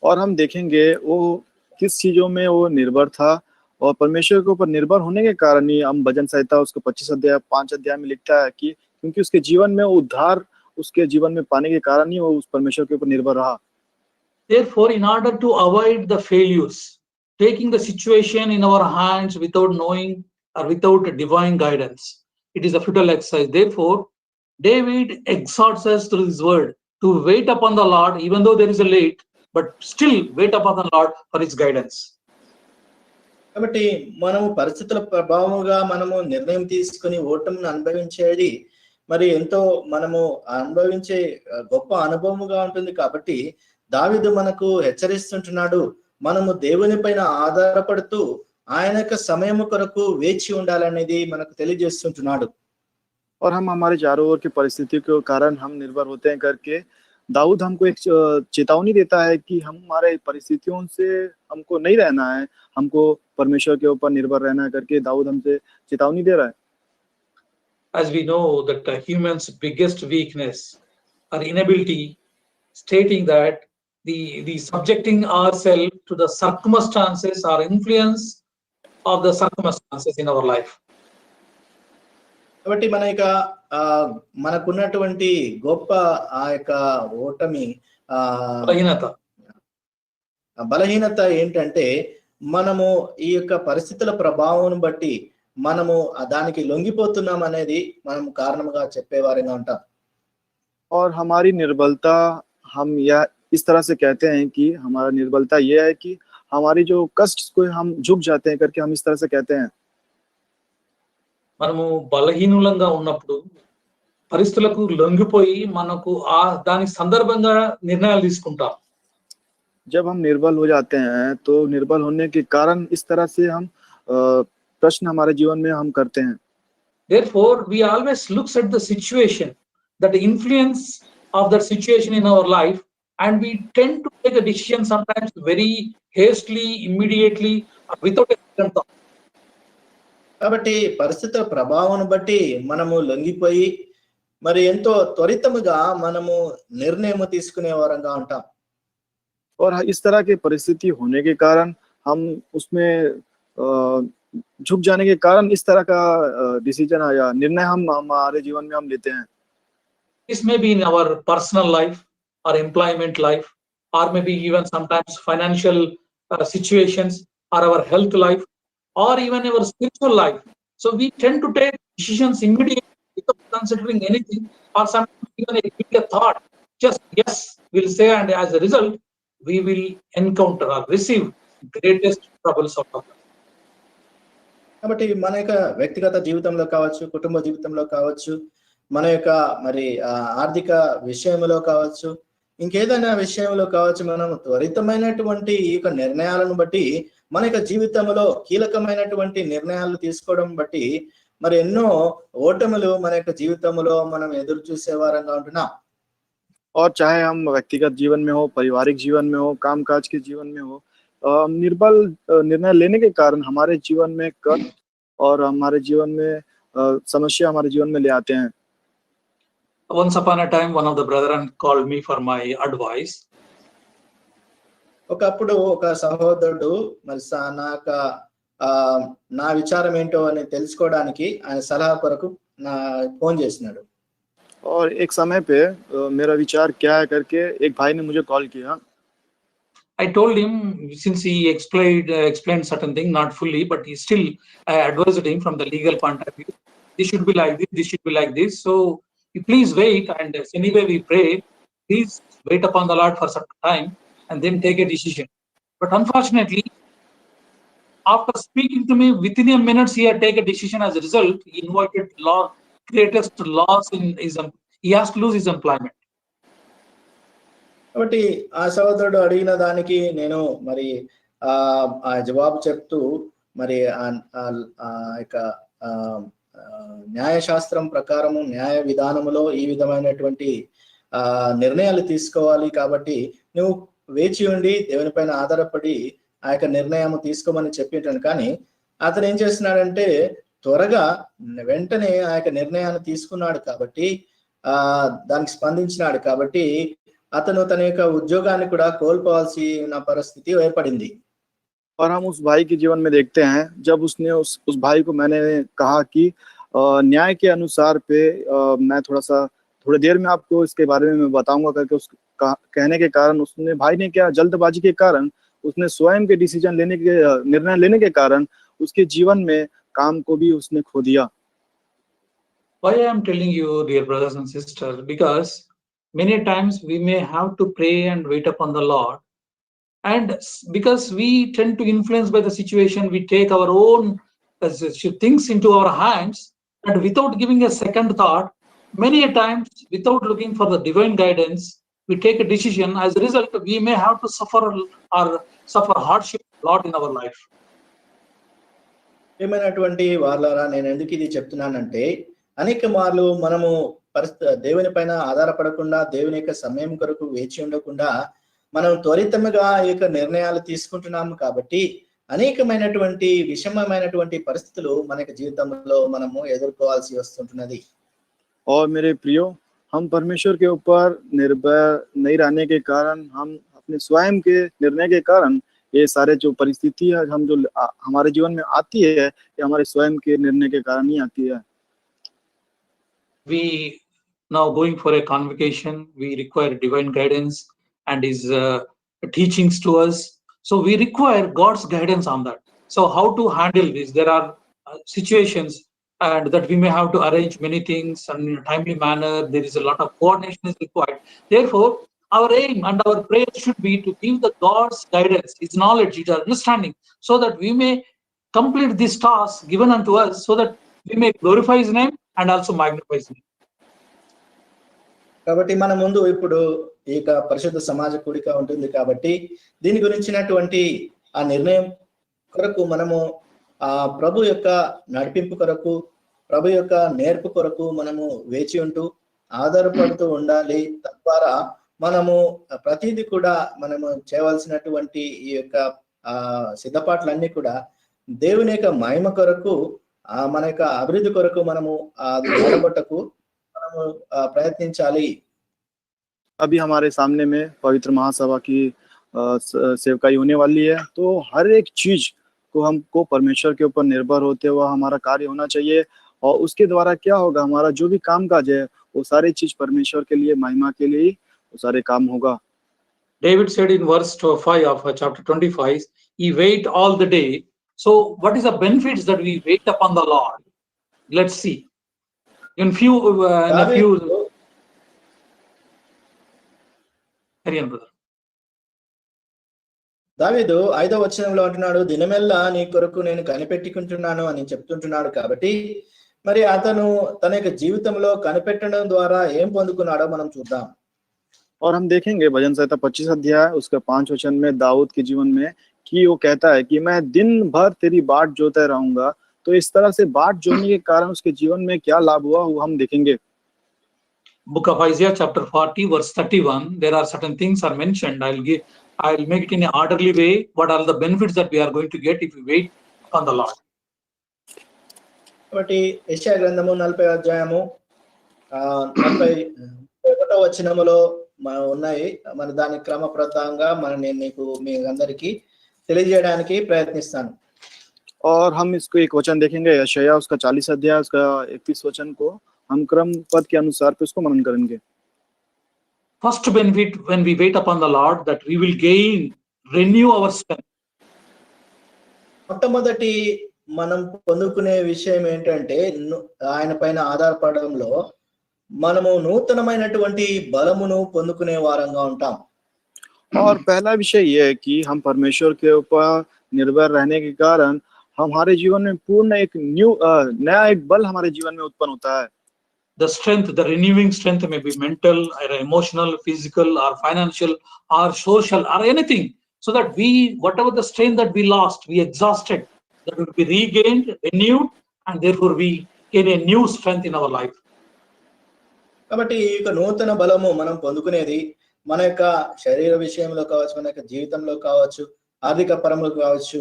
और हम देखेंगे वो किस चीजों में वो निर्भर था और परमेश्वर के ऊपर निर्भर होने के कारण ही हम भजन संहिता उसको 25 अध्याय 5 अध्याय में लिखता है कि क्योंकि उसके जीवन में उद्धार उसके जीवन में पाने के कारण ही वो उस परमेश्वर के ऊपर निर्भर रहा. Therefore, in order to avoid the failures, taking the situation in our hands without knowing or without divine guidance, it is a futile exercise. Therefore, David exhorts us through his word to wait upon the Lord, even though there is a late, but still wait upon the Lord for his guidance. కాబట్టి మనము పరిస్థితుల ప్రభావముగా మనము నిర్ణయం తీసుకుని ఓటమిని అనుభవించేది మరి ఎంతో మనము అనుభవించే గొప్ప అనుభవముగా ఉంటుంది. కాబట్టి దావీదు మనకు హెచ్చరిస్తుంటున్నాడు, మనము దేవుని పైన ఆధారపడుతూ ఆయన యొక్క సమయము కొరకు వేచి ఉండాలనేది మనకు తెలియజేస్తుంటున్నాడు. और हम हमारे चारों ओर की परिस्थिति के कारण हम निर्भर होते हैं करके दाऊद हमको एक चेतावनी देता है कि हम हमारे परिस्थितियों से हमको नहीं रहना है, हमको परमेश्वर के ऊपर निर्भर रहना है करके दाऊद हमसे चेतावनी दे रहा है. As we know that the human's biggest weakness or inability, stating that the subjecting ourselves to the circumstances or influence of the circumstances in our life. కాబట్టి మనకున్నటువంటి గొప్ప ఆ యొక్క ఓటమి బలహీనత ఏంటంటే మనము ఈ యొక్క పరిస్థితుల ప్రభావం బట్టి మనము దానికి లొంగిపోతున్నాం అనేది మనం కారణంగా చెప్పేవారిగా ఉంటాం. और हमारी निर्बलता हम या इस तरह से कहते हैं कि हमारा निर्बलता यह है कि हमारी जो कष्ट को हम झुक जाते हैं करके हम इस तरह से कहते हैं. మనము బలహీనులంగా ఉన్నప్పుడు పరిస్థితులకు లొంగిపోయి మనకు దానికి సందర్భంగా నిర్ణయాలు తీసుకుంటాం. जब हम निर्बल हो जाते हैं तो निर्बल होने के कारण इस तरह से हम प्रश्न हमारे जीवन में हम करते हैं. Therefore, we always looks at the situation, that the influence of that situation in our life, and we tend to take a decision sometimes very hastily, immediately, without a second thought. కాబట్టి పరిస్థితుల ప్రభావం బట్టి మనము లొంగిపోయి మరి ఎంతో త్వరితముగా మనము నిర్ణయం తీసుకునే వారంగా ఉంటాం. और इस तरह की परिस्थिति होने के कारण हम उसमें झुक जाने के कारण इस तरह का डिसीजन या निर्णय हम हमारे जीवन में हम लेते हैं. This may be in our personal life or employment life, or maybe even sometimes financial situations, or our health life, or even our spiritual life. So we tend to take decisions immediately without considering anything, or sometimes even a thought. Just yes, we'll say, and as a result, we will encounter or receive greatest troubles of our life. కాబట్టి మన యొక్క వ్యక్తిగత జీవితంలో కావచ్చు, కుటుంబ జీవితంలో కావచ్చు, మన యొక్క మరి ఆర్థిక విషయంలో కావచ్చు, ఇంకేదైనా విషయంలో కావచ్చు, మనం త్వరితమైనటువంటి ఈ యొక్క నిర్ణయాలను బట్టి మన యొక్క జీవితంలో కీలకమైనటువంటి నిర్ణయాలు తీసుకోవడం బట్టి మరి ఎన్నో ఓటములు మన యొక్క జీవితంలో మనం ఎదురు చూసే వారంగా ఉంటున్నాం. और चाहे हम व्यक्तिगत जीवन में हो, पारिवारिक जीवन में हो, कामकाज के जीवन में हो, निर्बल निर्णय लेने के कारण हमारे जीवन में कष्ट और हमारे जीवन में समस्या हमारे जीवन में ले आते हैं. Once upon a time, one of the brethren called me for my advice. ఒకప్పుడు ఒక సహోదరుడు మరి నా విచారం ఏంటో అని తెలుసుకోవడానికి ఆయన సలహా కొరకు నా ఫోన్ చేసినాడు. और एक समय पे मेरा विचार क्या है करके एक भाई ने मुझे कॉल किया. I told him, since he explained certain thing, not fully, but he still advised him from the legal point of view. This should be like this should be like this. So you please wait, and anyway we pray. Please wait upon the Lord for some time and then take a decision. But unfortunately, after speaking to me, within a minute he had taken a decision. As a result, he invited greatest loss in his he has to lose his employment. కాబట్టి ఆ సహోదరుడు అడిగిన దానికి నేను మరి ఆ జవాబు చెప్తూ మరి న్యాయశాస్త్రం ప్రకారము న్యాయ విధానములో ఈ విధమైనటువంటి నిర్ణయాలు తీసుకోవాలి, కాబట్టి నువ్వు వేచి ఉండి దేవుని పైన ఆధారపడి ఆ యొక్క నిర్ణయం తీసుకోమని చెప్పింటాను. కానీ అతను ఏం చేస్తున్నాడంటే త్వరగా వెంటనే ఆ యొక్క నిర్ణయాన్ని తీసుకున్నాడు, కాబట్టి దానికి స్పందించినాడు. కాబట్టి అతను తన యొక్క ఉద్యోగాన్ని కూడా కోల్పోవాల్సిన పరిస్థితి ఏర్పడింది. और हम उस भाई के जीवन में देखते हैं, जब उसने उस भाई को मैंने कहा कि न्याय के अनुसार पे मैं थोड़ी देर में आपको इसके बारे में मैं बताऊंगा करके उस कहने के कारण उसने भाई ने क्या जल्दबाजी के कारण उसने स्वयं के निर्णय लेने के कारण उसके जीवन में काम को भी उसने खो दिया. Why I am telling you, dear brothers and sisters, because many times we may have to pray and wait upon the Lord, and because we tend to influence by the situation, we take our own things into our hands, and without giving a second thought, many a times without looking for the divine guidance, we take a decision. As a result, we may have to suffer hardship a lot in our life. ఏమైనటువంటి వాళ్ళారా, నేను ఎందుకు ఇది చెప్తున్నానంటే అనేక మార్లు మనము దేవుని పైన ఆధారపడకుండా, దేవుని యొక్క సమయం కొరకు వేచి ఉండకుండా మనం త్వరితముగా ఈ యొక్క నిర్ణయాలు తీసుకుంటున్నాము. కాబట్టి అనేకమైనటువంటి విషమమైనటువంటి పరిస్థితులు మన జీవితంలో మనము ఎదుర్కోవాల్సి వస్తుంటున్నది. और मेरे प्रियो, हम परमेश्वर के ऊपर निर्भर नहीं रहने के कारण, हम अपने स्वयं के निर्णय के कारण ये सारे जो परिस्थिति है हम जो हमारे जीवन में आती है, ये हमारे स्वयं के निर्णय के कारण ही आती है. We now going for a convocation, we require divine guidance and his teachings to us. So we require God's guidance on that. So how to handle this? There are situations and that we may have to arrange many things and in a timely manner. There is a lot of coordination is required. Therefore, our aim and our prayer should be to give the God's guidance, his knowledge, his understanding, so that we may complete this task given unto us, so that we may glorify his name and also magnify his name. కాబట్టి మన ముందు ఇప్పుడు ఈ పరిశుద్ధ సమాజ కూడిక ఉంటుంది, కాబట్టి దీని గురించినటువంటి ఆ నిర్ణయం కొరకు మనము ఆ ప్రభు యొక్క నడిపింపు కొరకు, ప్రభు యొక్క నేర్పు కొరకు మనము వేచి ఉంటూ ఆధారపడుతూ ఉండాలి. తద్వారా మనము ప్రతిదీ కూడా మనము చేయవలసినటువంటి ఈ యొక్క సిద్ధపాట్లన్నీ కూడా దేవుని యొక్క మహిమ కొరకు, మన యొక్క అభివృద్ధి కొరకు మనము నిలబడటకు మనము ప్రయత్నించాలి. अभी हमारे सामने में पवित्र महासभा की सेवकाई होने वाली है, तो हर एक चीज को हमको परमेश्वर के ऊपर निर्भर होते हुए हमारा कार्य होना चाहिए, और उसके द्वारा क्या होगा, हमारा जो भी काम काज है वो सारी चीज परमेश्वर के लिए, महिमा के लिए वो सारे काम होगा. David said in verse 5 of chapter 25, he wait all the day. So what is the benefits that we wait upon the Lord? Let's see. In a few దావీదు 5వ వచనంలో అంటున్నాడు, దినమెల్లా నీ కొరకు నేను కనిపెట్టుకుంటున్నాను అని చెప్తుంటున్నాడు. కాబట్టి మరి అతను తన యొక్క జీవితంలో కనిపెట్టడం ద్వారా ఏం పొందుకున్నాడో మనం చూద్దాం. और हम देखेंगे भजन संहिता 25 अध्याय उसका 5 वचन में दाऊद के जीवन में कि वो कहता है कि मैं दिन भर तेरी बाट जोता रहूंगा. तो इस तरह से बाट जोने के कारण उसके जीवन में क्या लाभ हुआ वो हम देखेंगे. Book of Isaiah chapter 40 verse 31, there are certain things are mentioned. I'll make it in an orderly way. What are the benefits that we are going to get if we wait on the Lord? కాబట్టి యెషయా గ్రంథము 40వ అధ్యాయము 41వ వచనములో ఉన్నాయి. మన దాని క్రమప్రకారంగా నేను మీ అందరికీ తెలియజేయడానికి ప్రయత్నిస్తాను. और हम इसको एक वचन देखेंगे यशायाह उसका 40 अध्याय उसका 21 वचन को हम क्रम पद के अनुसार पे उसको मनन करेंगे। First, when we wait upon the Lord, that we will renew our strength. మొట్టమొదటి మనం పొందుకునే విషయం ఏంటంటే ఆయన పైన ఆధారపడడంలో మనము నూతనమైనటువంటి బలమును పొందుకునే వారంగా ఉంటాం। और पहला विषय ये है कि हम परमेश्वर के ऊपर निर्भर रहने के कारण हमारे जीवन में पूर्ण एक नया एक बल हमारे जीवन में उत्पन्न होता है। The strength, the renewing strength may be mental or emotional, physical or financial or social or anything, so that whatever the strength that we lost, we exhausted, that will be regained, renewed, and therefore we gain a new strength in our life. కాబట్టి ఈ యొక్క నూతన బలము మనం పొందుకునేది మన యొక్క శరీర విషయంలో కావచ్చు, మన యొక్క జీవితంలో కావచ్చు, ఆర్థిక పరంలో కావచ్చు,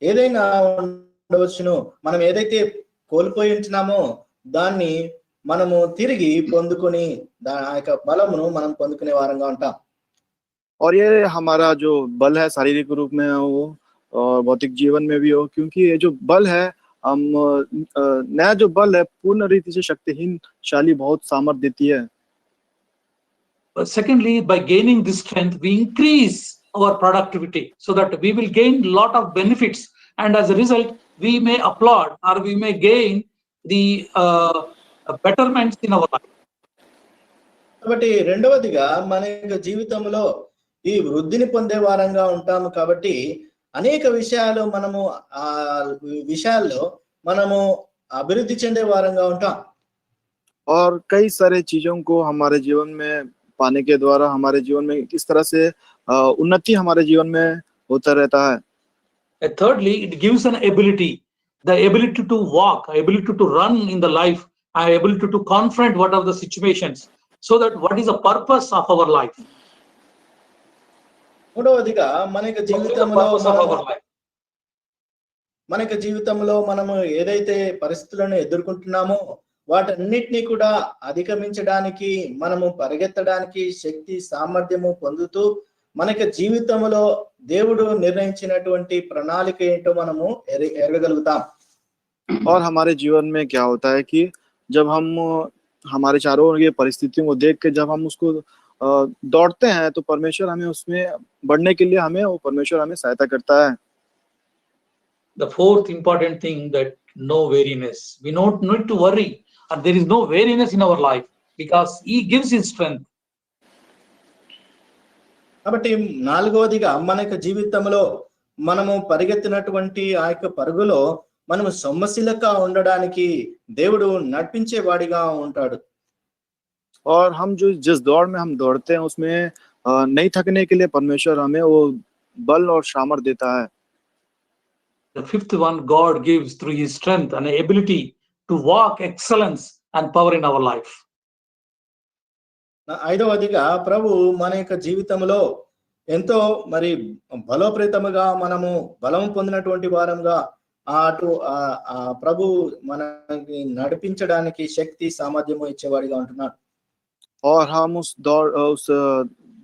ఏదైనా ఉండవచ్చును। మనం ఏదైతే కోల్పోయి ఉంటున్నామో దాన్ని మనము తిరిగి పొందుకొని ఆ యొక్క బలమును మనం పొందుకునే వారంగా ఉంటాం। और ये हमारा जो बल है शारीरिक रूप में हो और भौतिक जीवन में भी हो, क्योंकि ये जो बल है हम नया जो बल है पूर्ण रीति से शक्तिहीन शाली बहुत सामर्थ्य देती है। But secondly, by gaining this strength, we increase our productivity so that we will gain lot of benefits, and as a result, we may applaud or we may gain the betterments in our life. కాబట్టి రెండవదిగా మన యొక్క జీవితంలో ఈ వృద్ధిని పొందే వారంగా ఉంటాము కాబట్టి అనేక విషయాలు మనము ఆ విషయాల్లో మనము అభివృద్ధి చెందే వారంగా ఉంటాం। और कई सारे चीजों को हमारे जीवन में पाने के द्वारा हमारे जीवन में किस तरह से उन्नति हमारे जीवन में होता रहता है। And thirdly, it gives an ability, the ability to walk, ability to run in the life, ability to confront what are the situations, so that what is the purpose of our life. మూడవదిగా మన యొక్క జీవితంలో Purpose of our life. మన యొక్క జీవితంలో మనము ఏదైతే పరిస్థితులను ఎదుర్కొంటున్నామో వాటన్నిటిని కూడా అధిగమించడానికి మనము పరిగెత్తడానికి శక్తి సామర్థ్యము పొందుతూ మన యొక్క జీవితంలో దేవుడు నిర్ణయించినటువంటి ప్రణాళిక ఏంటో మనము ఎరగగలుగుతాం। और हमारे जीवन में क्या होता है कि जब हम हमारे चारों ओर ये परिस्थितियों को देख के जब हम उसको दौड़ते हैं तो परमेश्वर हमें उसमें बढ़ने के लिए वो परमेश्वर हमें सहायता करता है। The fourth important thing, that no weariness. We don't need to worry, and there is no weariness in our life because He gives His strength. కాబట్టి నాలుగవదిగా మన యొక్క జీవితంలో మనము పరిగెత్తినటువంటి ఆ యొక్క పరుగులో మనము సొమ్మశిలగా ఉండడానికి దేవుడు నడిపించే వాడిగా ఉంటాడు। और हम जिस दौड़ में हम दौड़ते हैं उसमें नहीं थकने के लिए परमेश्वर हमें वो बल और सामर्थ्य देता है। The fifth one, God gives through His strength and ability to walk excellence and power in our life. ఐదవదిగా ప్రభు మన యొక్క జీవితంలో ఎంతో మరి బలోపేతముగా మనము బలం పొందినటువంటి వారంగా అటు ప్రభు మనకి నడిపించడానికి శక్తి సామర్థ్యము ఇచ్చేవాడిగా ఉంటున్నాడు। और हम उस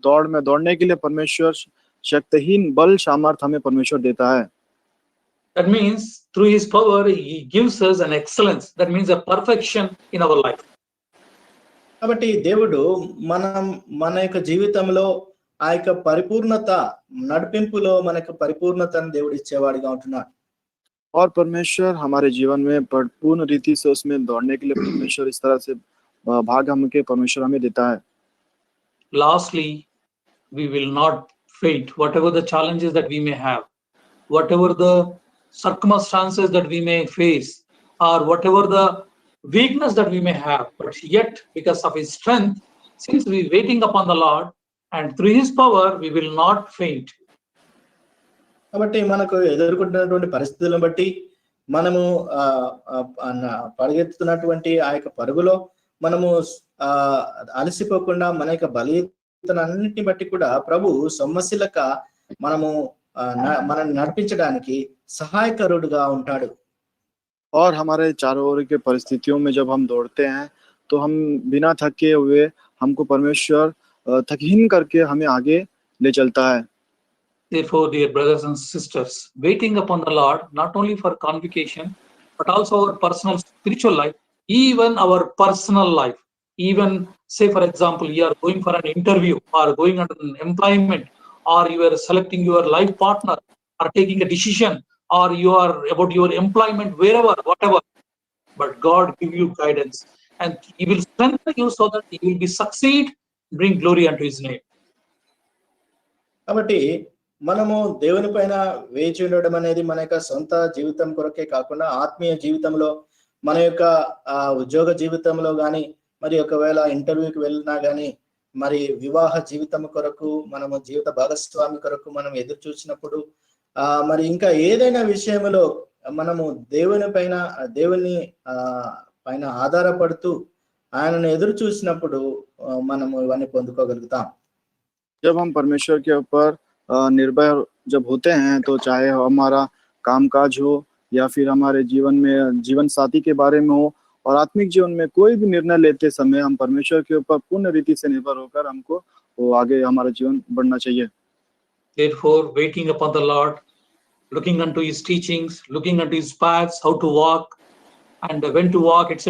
दौड़ में दौड़ने के लिए परमेश्वर शक्तिहीन बल सामर्थ्य हमें परमेश्वर देता है। That means through His power, He gives us an excellence. That means a perfection in our life. కాబట్టి దేవుడు మన యొక్క జీవితంలో ఆ యొక్క పరిపూర్ణత నడిపింపులో మనకు పరిపూర్ణతను దేవుడు ఇచ్చేవాడిగా ఉంటున్నాడు। और परमेश्वर हमारे जीवन में पूर्ण रीति से उसमें दौड़ने के लिए परमेश्वर इस तरह से भाग हमके परमेश्वर हमें देता है। Lastly, we will not faint, whatever the challenges that we may have, whatever the circumstances that we may face, or whatever the weakness that we may have, but yet because of His strength, since we are waiting upon the Lord, and through His power, we will not faint. కాబట్టి మనకు ఎదుర్కొంటున్నటువంటి పరిస్థితులను బట్టి మనము పరిగెత్తుతున్నటువంటి ఆ యొక్క పరుగులో మనము అలసిపోకుండా మన యొక్క బలీతనాన్నిటిని బట్టి కూడా ప్రభు సొమ్మశిలక మనల్ని నడిపించడానికి సహాయకరుడుగా ఉంటాడు। और हमारे चारों ओर के परिस्थितियों में जब हम दौड़ते हैं तो हम बिना थके हुए हमको परमेश्वर थकहीन करके हमें आगे ले चलता है। Therefore, dear brothers and sisters, waiting upon the Lord, not only for convocation, but also our personal spiritual life, even our personal life. Even say, for example, you are going for an interview or going under an employment, or you are selecting your life partner or taking a decision, or you are about your employment, wherever, whatever. But God give you guidance and He will strengthen you so that you will be succeed, bring glory unto His name. కాబట్టి మనము దేవుని పైన వేచి ఉండడం అనేది మన యొక్క సొంత జీవితం కొరకే కాకుండా ఆత్మీయ జీవితంలో మన యొక్క ఉద్యోగ జీవితంలో కానీ, మరి ఒకవేళ ఇంటర్వ్యూకి వెళ్ళినా కానీ, మరి వివాహ జీవితం కొరకు, మనము జీవిత భాగస్వామి కొరకు మనం ఎదురు చూసినప్పుడు, మరి ఇంకా ఏదైనా విషయంలో మనము దేవుని పైన ఆధారపడుతూ ఆయనను ఎదురు చూసినప్పుడు మనము ఇవన్నీ పొందుకోగలుగుతాం. जब हम परमेश्वर के ऊपर निर्भर जब होते हैं, तो चाहे हमारा कामकाज हो या फिर हमारे जीवन में जीवन साथी के बारे में हो, और आत्मिक जीवन में कोई भी निर्णय लेते समय हम परमेश्वर के ऊपर पूर्ण रीति से निर्भर होकर हमको वो आगे हमारा जीवन बढ़ना चाहिए. Therefore, waiting upon the Lord, looking unto His teachings, looking unto His paths, how to walk and when to walk, etc.